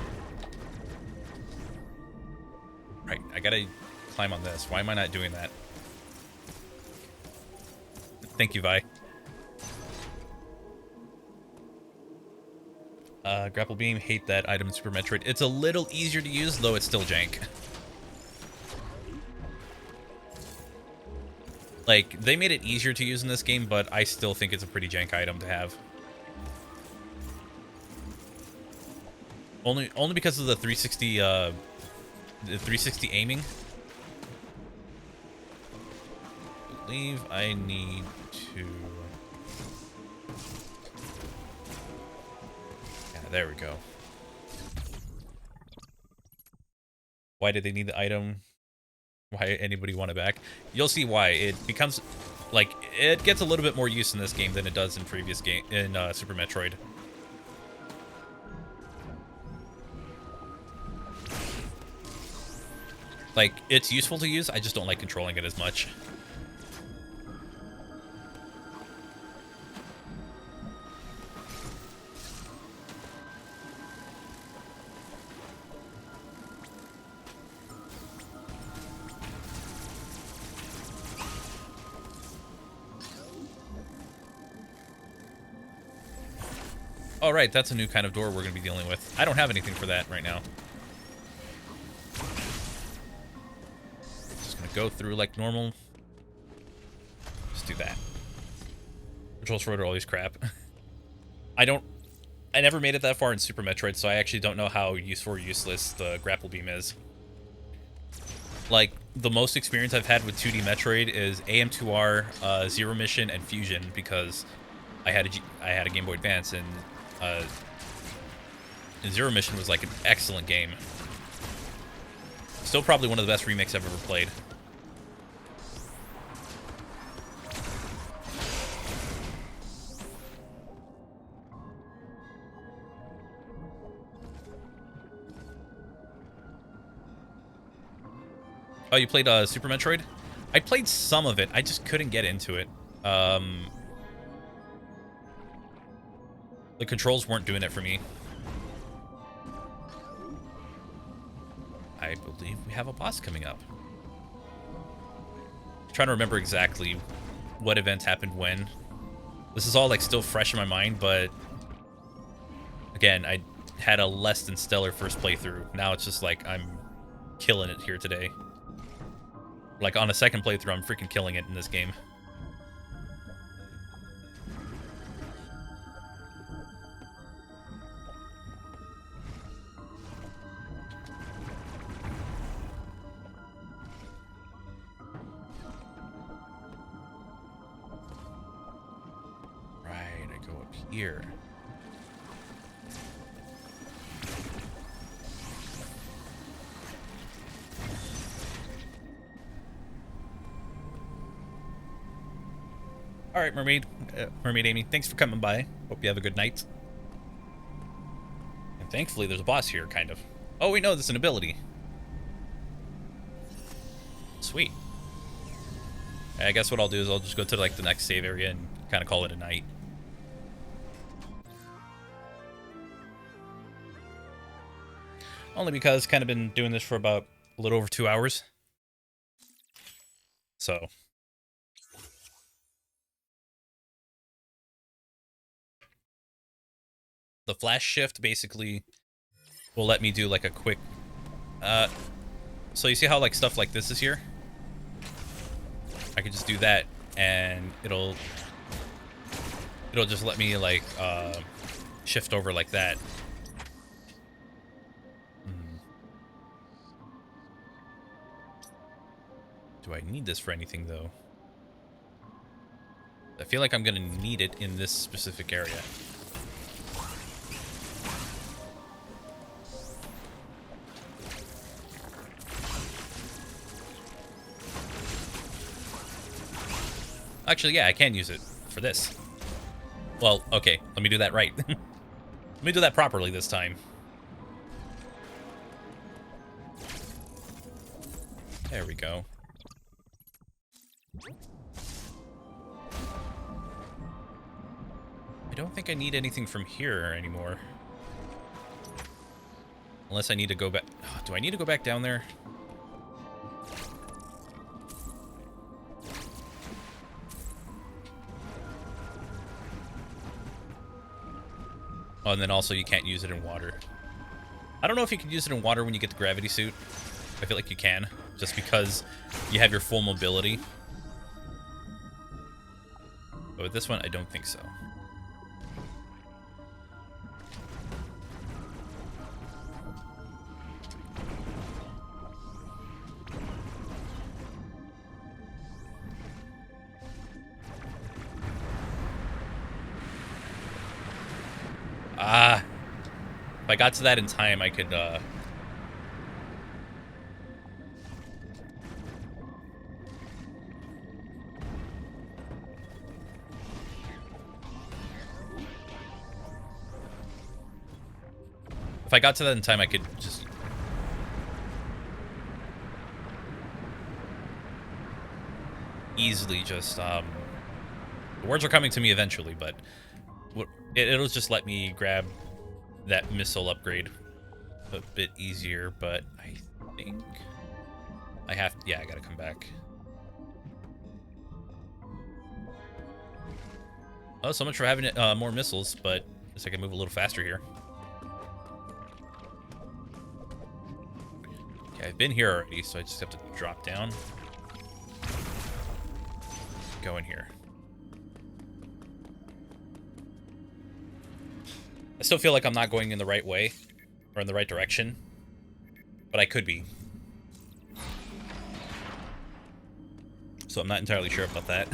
Right, I gotta climb on this. Why am I not doing that? Thank you, Vi. Grapple beam, hate that item in Super Metroid. It's a little easier to use, though it's still jank. Like, they made it easier to use in this game, but I still think it's a pretty jank item to have. Only because of the 360 aiming. I believe I need to... There we go. Why did they need the item? Why anybody want it back? You'll see why. It becomes like it gets a little bit more use in this game than it does in previous game in Super Metroid. Like, it's useful to use, I just don't like controlling it as much. Oh, right, that's a new kind of door we're going to be dealing with. I don't have anything for that right now. Just going to go through like normal. Just do that. Controls for all these crap. I never made it that far in Super Metroid, so I actually don't know how useful or useless the grapple beam is. Like, the most experience I've had with 2D Metroid is AM2R, Zero Mission, and Fusion, because I had a Game Boy Advance, and Zero Mission was like an excellent game. Still probably one of the best remakes I've ever played. Oh, you played Super Metroid? I played some of it. I just couldn't get into it. The controls weren't doing it for me. I believe we have a boss coming up. I'm trying to remember exactly what events happened when. This is all like still fresh in my mind, but again, I had a less than stellar first playthrough. Now it's just like I'm killing it here today. Like on a second playthrough, I'm freaking killing it in this game. here. All right, Mermaid Amy, thanks for coming by. Hope you have a good night. And thankfully, there's a boss here, kind of. Oh, we know there's an ability. Sweet. I guess what I'll do is I'll just go to like the next save area and kind of call it a night. Only because kind of been doing this for about a little over 2 hours. So. The flash shift basically will let me do like a quick, so you see how like stuff like this is here? I can just do that and it'll just let me like, shift over like that. Do I need this for anything though? I feel like I'm gonna need it in this specific area. Actually, yeah, I can use it for this. Well, okay, let me do that right. Let me do that properly this time. There we go. I don't think I need anything from here anymore. Unless I need to go back. Oh, do I need to go back down there? Oh, and then also you can't use it in water. I don't know if you can use it in water when you get the gravity suit. I feel like you can, just because you have your full mobility. But with this one, I don't think so. Ah, if I got to that in time, I could, if I got to that in time, I could just easily just, the words are coming to me eventually, but it'll just let me grab that missile upgrade a bit easier, but I think I have, yeah, I gotta come back. Oh, so much for having more missiles, but I guess I can move a little faster here. Okay, I've been here already, so I just have to drop down. Go in here. I still feel like I'm not going in the right way, or in the right direction, but I could be. So I'm not entirely sure about that.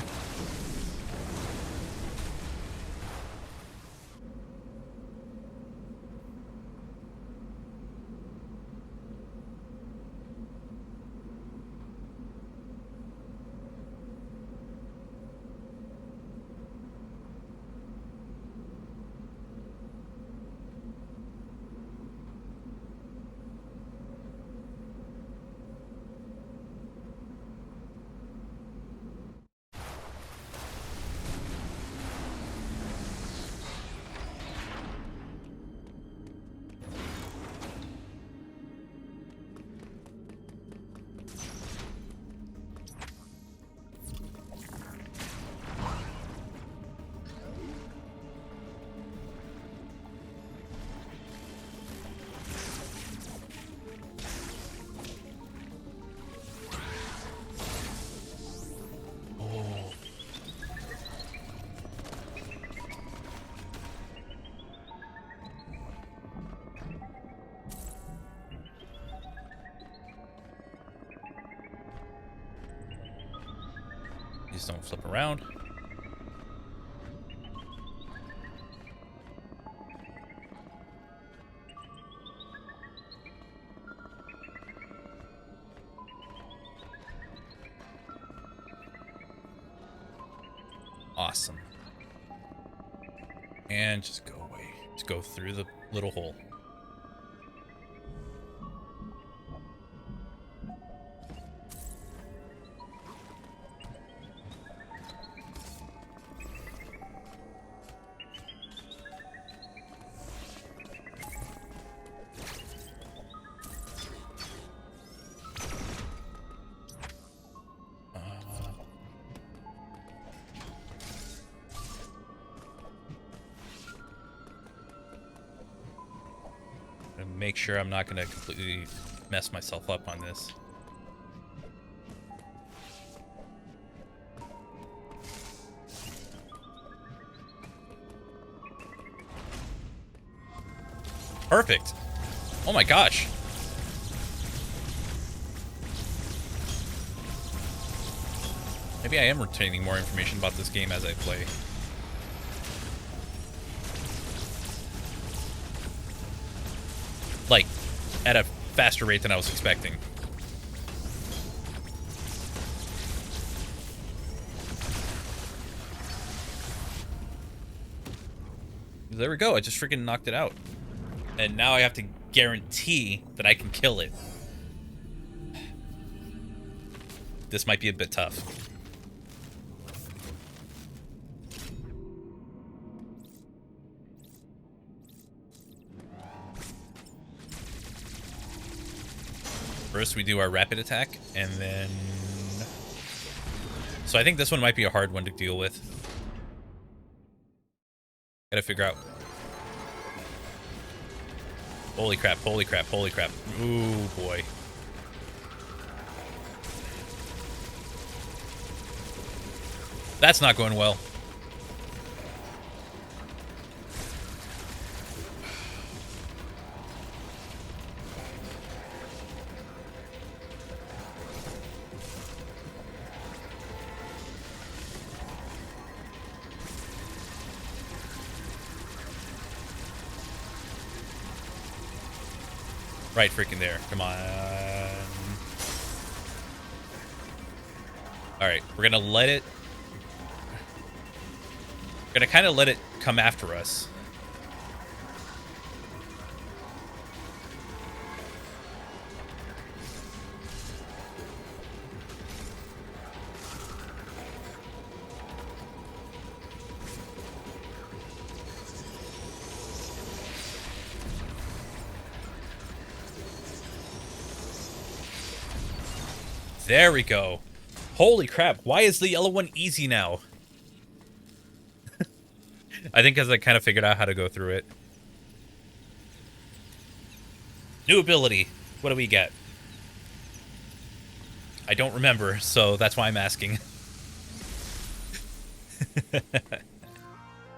These don't flip around. Awesome. And just go away. Just go through the little hole. Make sure I'm not going to completely mess myself up on this. Perfect. Oh my gosh. Maybe I am retaining more information about this game as I play. Like, at a faster rate than I was expecting. There we go, I just freaking knocked it out. And now I have to guarantee that I can kill it. This might be a bit tough. First, we do our rapid attack, and then... So I think this one might be a hard one to deal with. Gotta figure out... Holy crap, holy crap, holy crap. Ooh, boy. That's not going well. Right freaking there. Come on. Alright, we're gonna let it... We're gonna kind of let it come after us. There we go. Holy crap, why is the yellow one easy now? I think because I kind of figured out how to go through it. New ability. What do we get? I don't remember, so that's why I'm asking.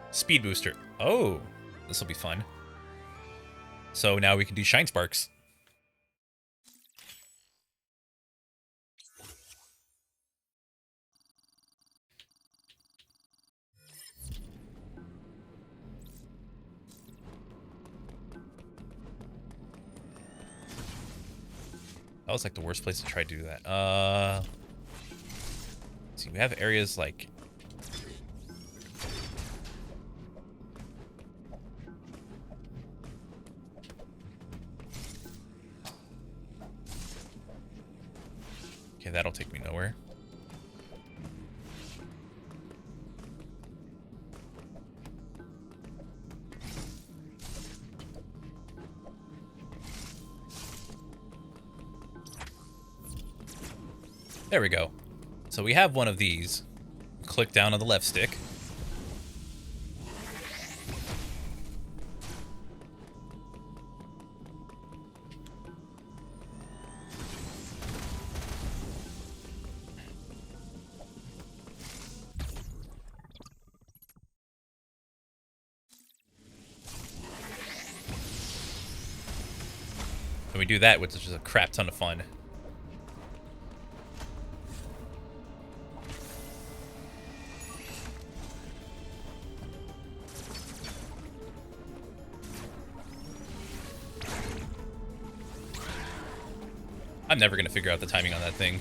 Speed booster. Oh, this will be fun. So now we can do Shine Sparks. That was like the worst place to try to do that. Let's see, we have areas like... Okay, that'll take me nowhere. There we go. So we have one of these. Click down on the left stick. And we do that, which is just a crap ton of fun. I'm never going to figure out the timing on that thing.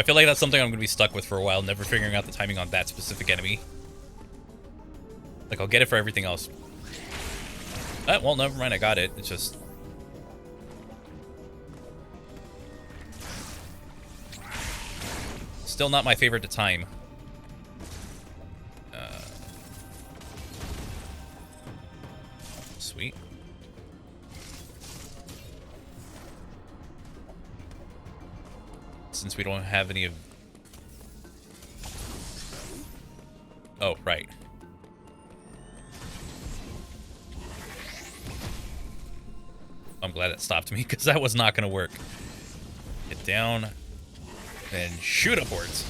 I feel like that's something I'm going to be stuck with for a while, never figuring out the timing on that specific enemy. Like, I'll get it for everything else. Well, never mind, I got it. It's just... still not my favorite to time. Sweet. Since we don't have any of... oh, right. I'm glad it stopped me, because that was not going to work. Get down, and shoot upwards.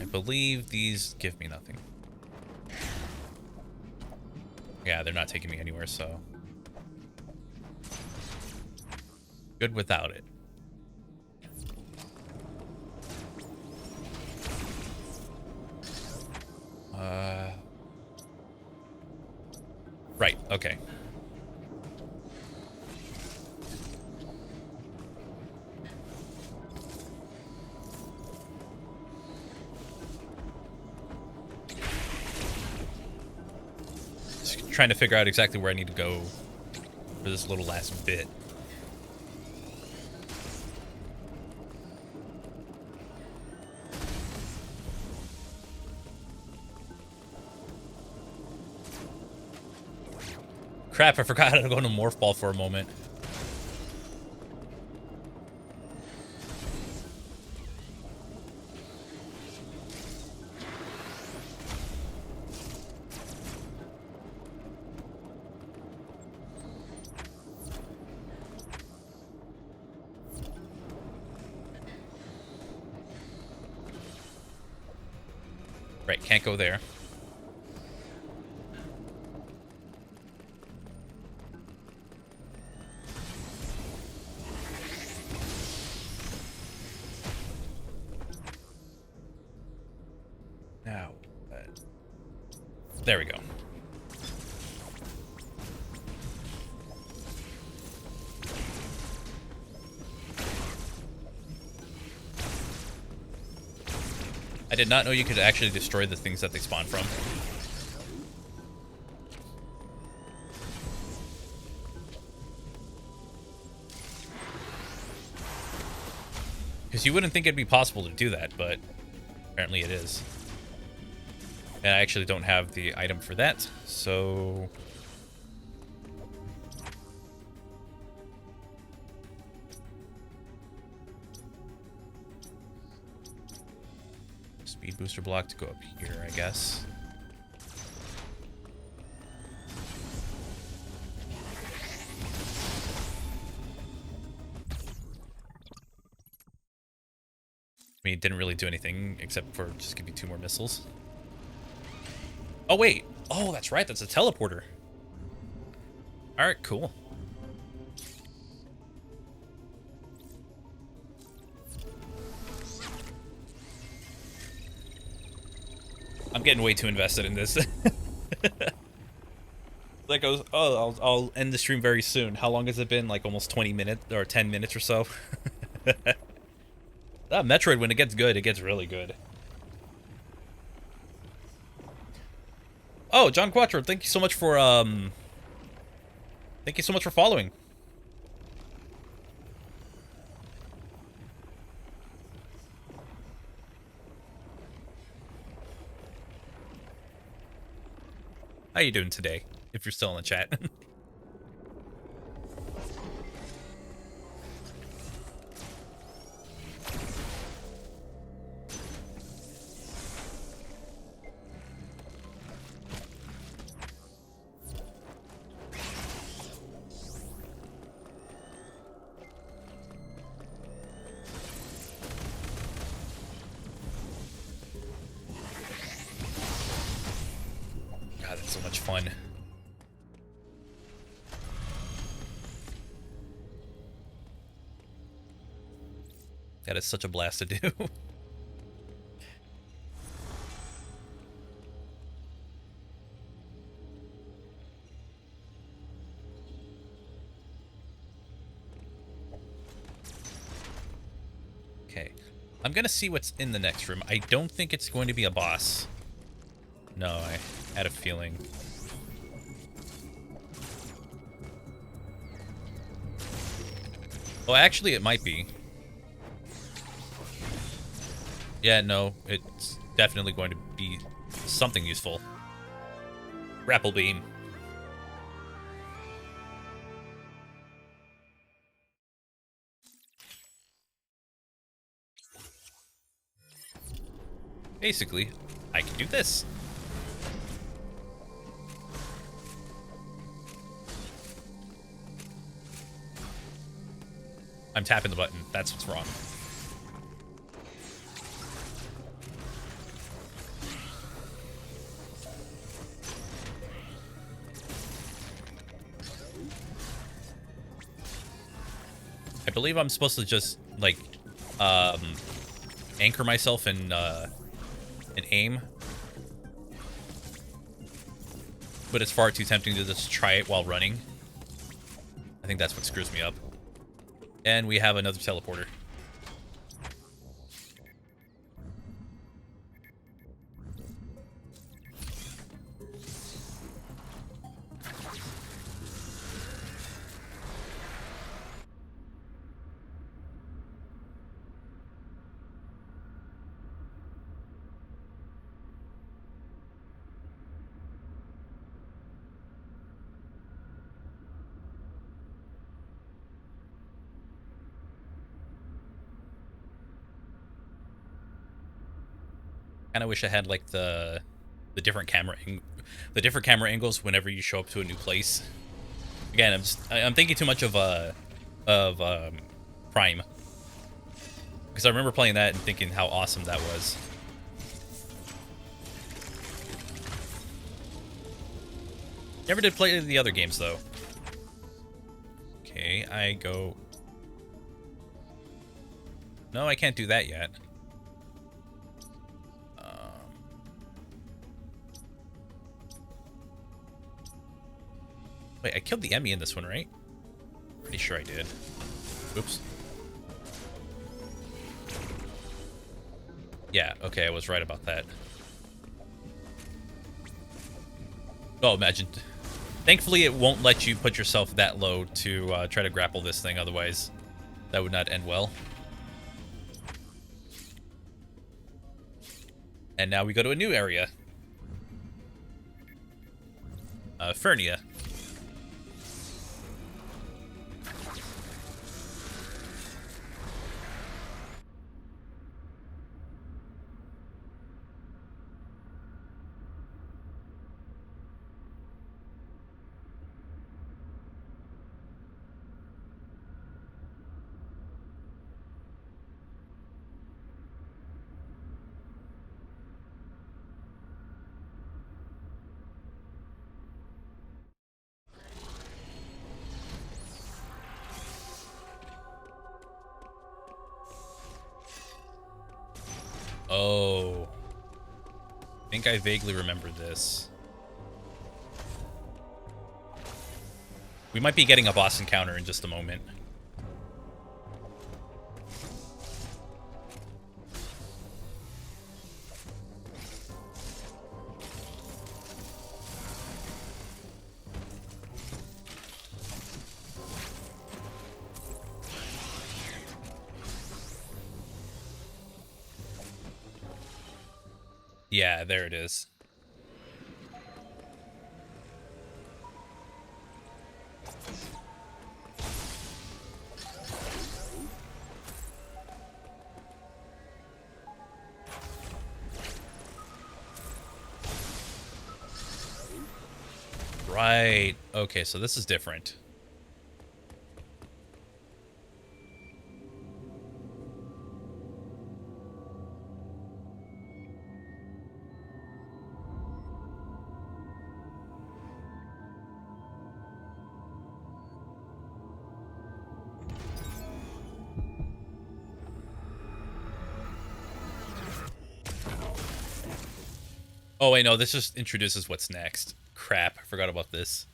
I believe these give me nothing. Yeah, they're not taking me anywhere, so... good without it. Right, okay. Just trying to figure out exactly where I need to go for this little last bit. Crap, I forgot how to go into Morph Ball for a moment. Right, can't go there. Now, there we go. I did not know you could actually destroy the things that they spawn from. Because you wouldn't think it'd be possible to do that, but apparently it is. And I actually don't have the item for that, so... speed booster block to go up here, I guess. I mean, it didn't really do anything except for just give me 2 more missiles. Oh, wait. Oh, that's right. That's a teleporter. All right, cool. I'm getting way too invested in this. That goes, oh, I'll end the stream very soon. How long has it been? Like almost 20 minutes or 10 minutes or so. Metroid, when it gets good, it gets really good. Oh, John Quattro, thank you so much for following. How you doing today? If you're still in the chat. fun. That is such a blast to do. Okay. I'm gonna see what's in the next room. I don't think it's going to be a boss. No, I had a feeling. Oh, actually, it might be. Yeah, no, it's definitely going to be something useful. Grapple beam. Basically, I can do this. I'm tapping the button. That's what's wrong. I believe I'm supposed to just, like, anchor myself and aim. But it's far too tempting to just try it while running. I think that's what screws me up. And we have another teleporter. Kind of wish I had like the different camera angles whenever you show up to a new place. Again, I'm thinking too much of Prime, because I remember playing that and thinking how awesome that was. Never did play the other games though. Okay, I go. No, I can't do that yet. Wait, I killed the Emmy in this one, right? Pretty sure I did. Oops. Yeah, okay, I was right about that. Oh, imagine. Thankfully, it won't let you put yourself that low to try to grapple this thing, otherwise that would not end well. And now we go to a new area. Fernia. Oh. I think I vaguely remember this. We might be getting a boss encounter in just a moment. Yeah, there it is. Right. Okay, so this is different. Oh, wait, no, this just introduces what's next. Crap, I forgot about this.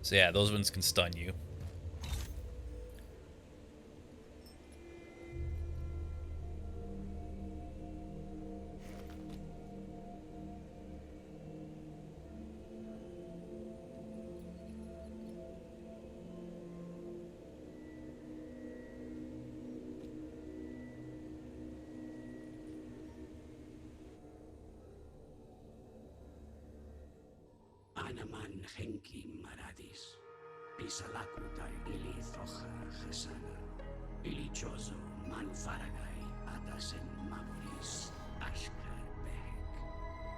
So yeah, those ones can stun you. Anaman Henki Maradis, Pisalakutar Ili Thoja Hasana, Ili Chozo Manfaragai, Atasen Maburis, Ashkar Behek,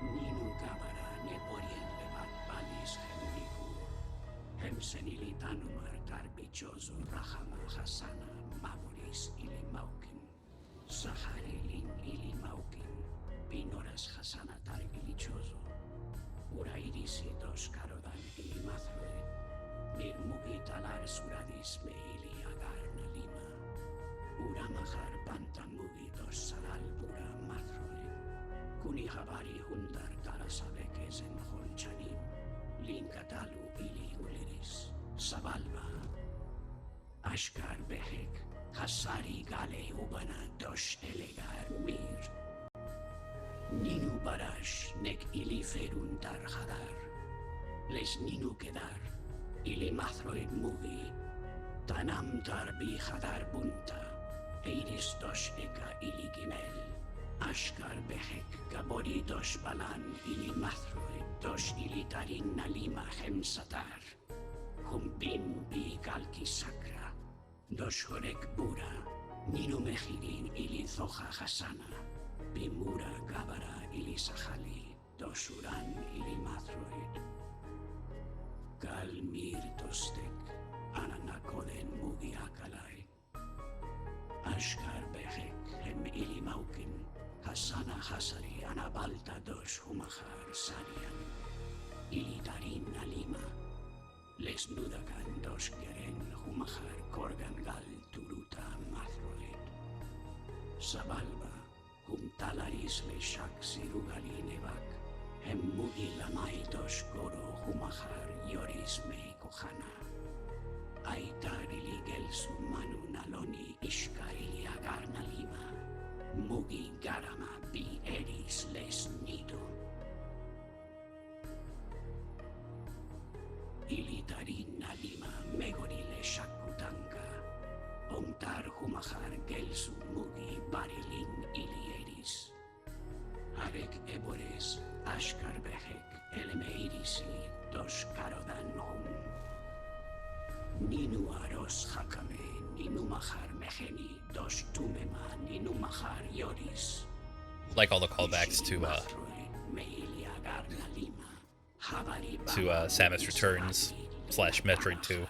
Ninu Gabara Neporien Levat Balis Henriku, Hemsen Ili Tanumar Tarbichozo Rahama Hasana, Maburis Ili Maukin, Saharilin Ili Maukin, Pinoras Hasana Tar Ili Chozo. Urairisi dos karodan ili mazroe, mirmugi talar suradis me ili agar na lima, uramahar pantamugi dos salal pura mazroe, kuni habari hundar tarasabekes en honchanim, linkatalu ili uliris, sabalba, ashkar behek, hasari gale ubana dos elegar mir, Ninu barash nek ili ferun tar hadar, les ninu kedar, ili mazroed mugi, tanam tar bi hadar bunta, eiris dos eka ili gimel, ashkar behek gabori dos balan ili mazroed dos ili tarin nalima hemsatar, humbim bi kalki sakra, dos horek bura, ninu mehirin ili zoja hasana, Bimura Gabara ili Sahali, Dosuran ili Mazroid. Galmir Tostek, Ananakoden Mugi Akalai. Ashkar Behek, Hem ili Maukin, Hasana Hasari, Anabalta dos Humahar Sarian. Ili Tarin Alima, Les Nudakan dos Geren Humahar Korgan Gal Turuta Mazroid. Sabalba, Talaris le shak sirugali nevak, Hemmugi lamaitos goro humahar yoris mei kohana. Aitar ili gelsu manu naloni ishka ili agarna lima, Mugi garama bi eris les nido. Ili tarin lima megori le shakutanka, Omtar humahar gelsu mugi barilin ili eris. Arek ebores, ashkar behek, elemeirisi, dos karodan hum. Ninu aros hakame, ninu mahar meheni, dos tumema, ninu mahar yoris. Like all the callbacks to Samus Returns / Metroid 2.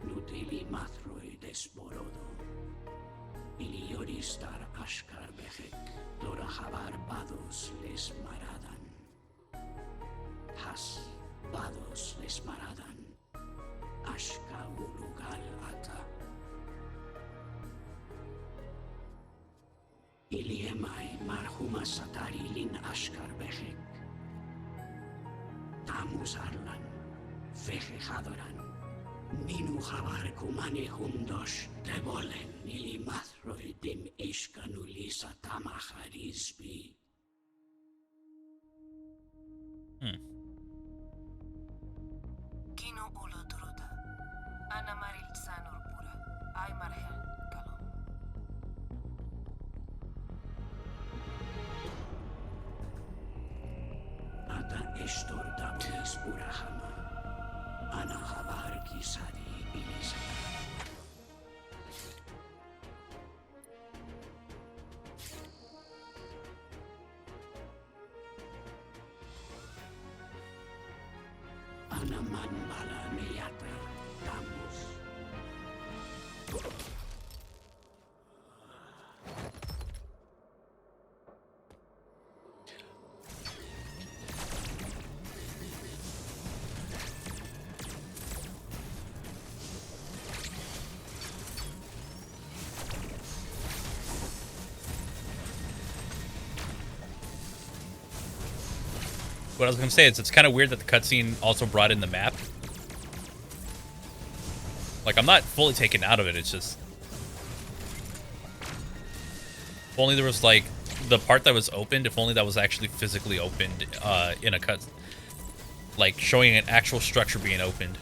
Nutili mathroi desborodo. Ili yoristar ashkar behek, dora habar bados les maradan. Has bados les maradan. Ashka ulugal ata. Ili emai marhuma satari lin ashkar behek. Tamus arlan, feje hadoran. Ninu habar kumane hundos devolen ili mazroidim ishkanulisa tamaharisbi. Kino ulo druda. Ana maril sanur pura. Ay marhel kalon. Ata estor dablis urahama. Ana habar kisari ilisa. Ana man bala meyata tamus. What I was gonna say is it's kind of weird that the cutscene also brought in the map. Like, I'm not fully taken out of it, it's just... If only there was, like, the part that was opened, if only that was actually physically opened in a cut... Like, showing an actual structure being opened.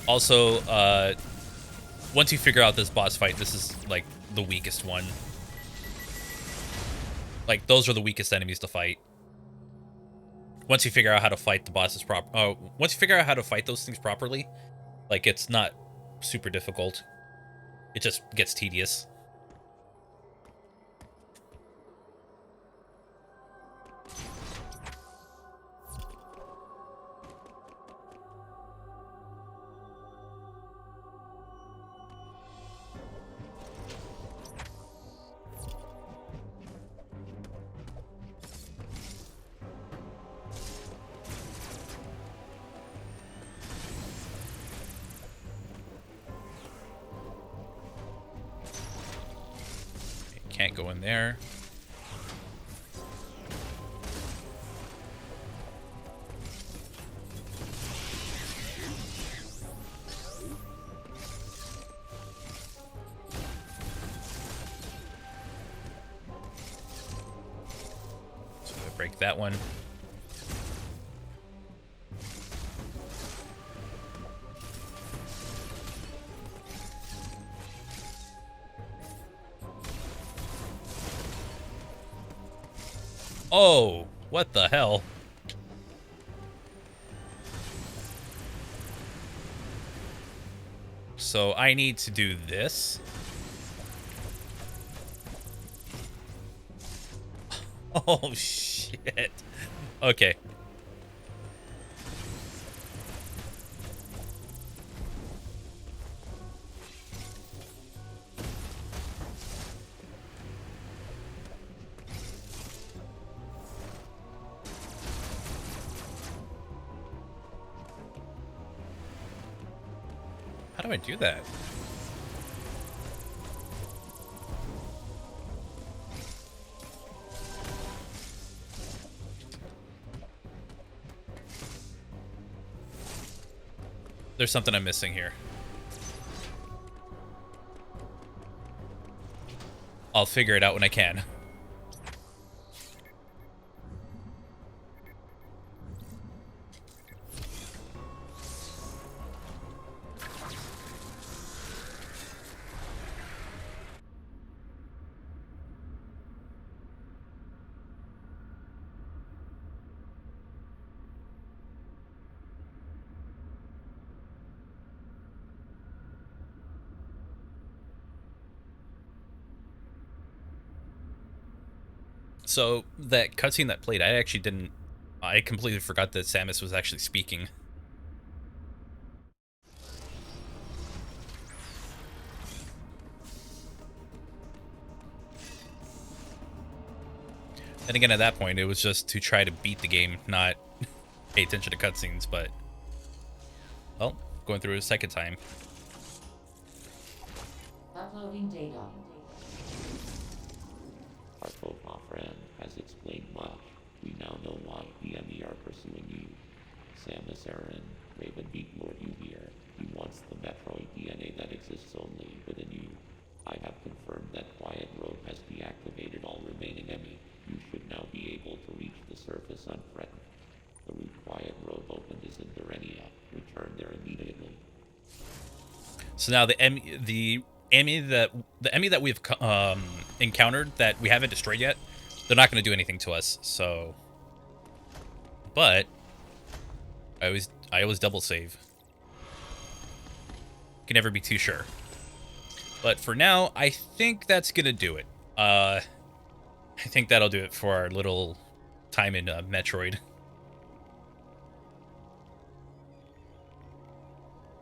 Also, once you figure out this boss fight, this is, like, the weakest one. Like, those are the weakest enemies to fight. Once you figure out how to fight the bosses once you figure out how to fight those things properly, like, it's not super difficult. It just gets tedious. Can't go in there. So I break that one. Oh, what the hell? So I need to do this. Oh, shit. Okay. How do I do that? There's something I'm missing here. I'll figure it out when I can. So that cutscene that played, I completely forgot that Samus was actually speaking. And again, at that point, it was just to try to beat the game, not pay attention to cutscenes, but... Well, going through it a second time. Uploading data. Our profile friend has explained much. We now know why the enemy are pursuing you. Samus Aran, Raven beat Lord you here. He wants the Metroid DNA that exists only within you. I have confirmed that Quiet Road has deactivated all remaining enemy. You should now be able to reach the surface unthreatened. The route Quiet Road opened is in Durania. Return there immediately. So now the enemy that we've encountered that we haven't destroyed yet, they're not going to do anything to us. So, but I always double save. Can never be too sure. But for now, I think that's gonna do it. I think that'll do it for our little time in Metroid.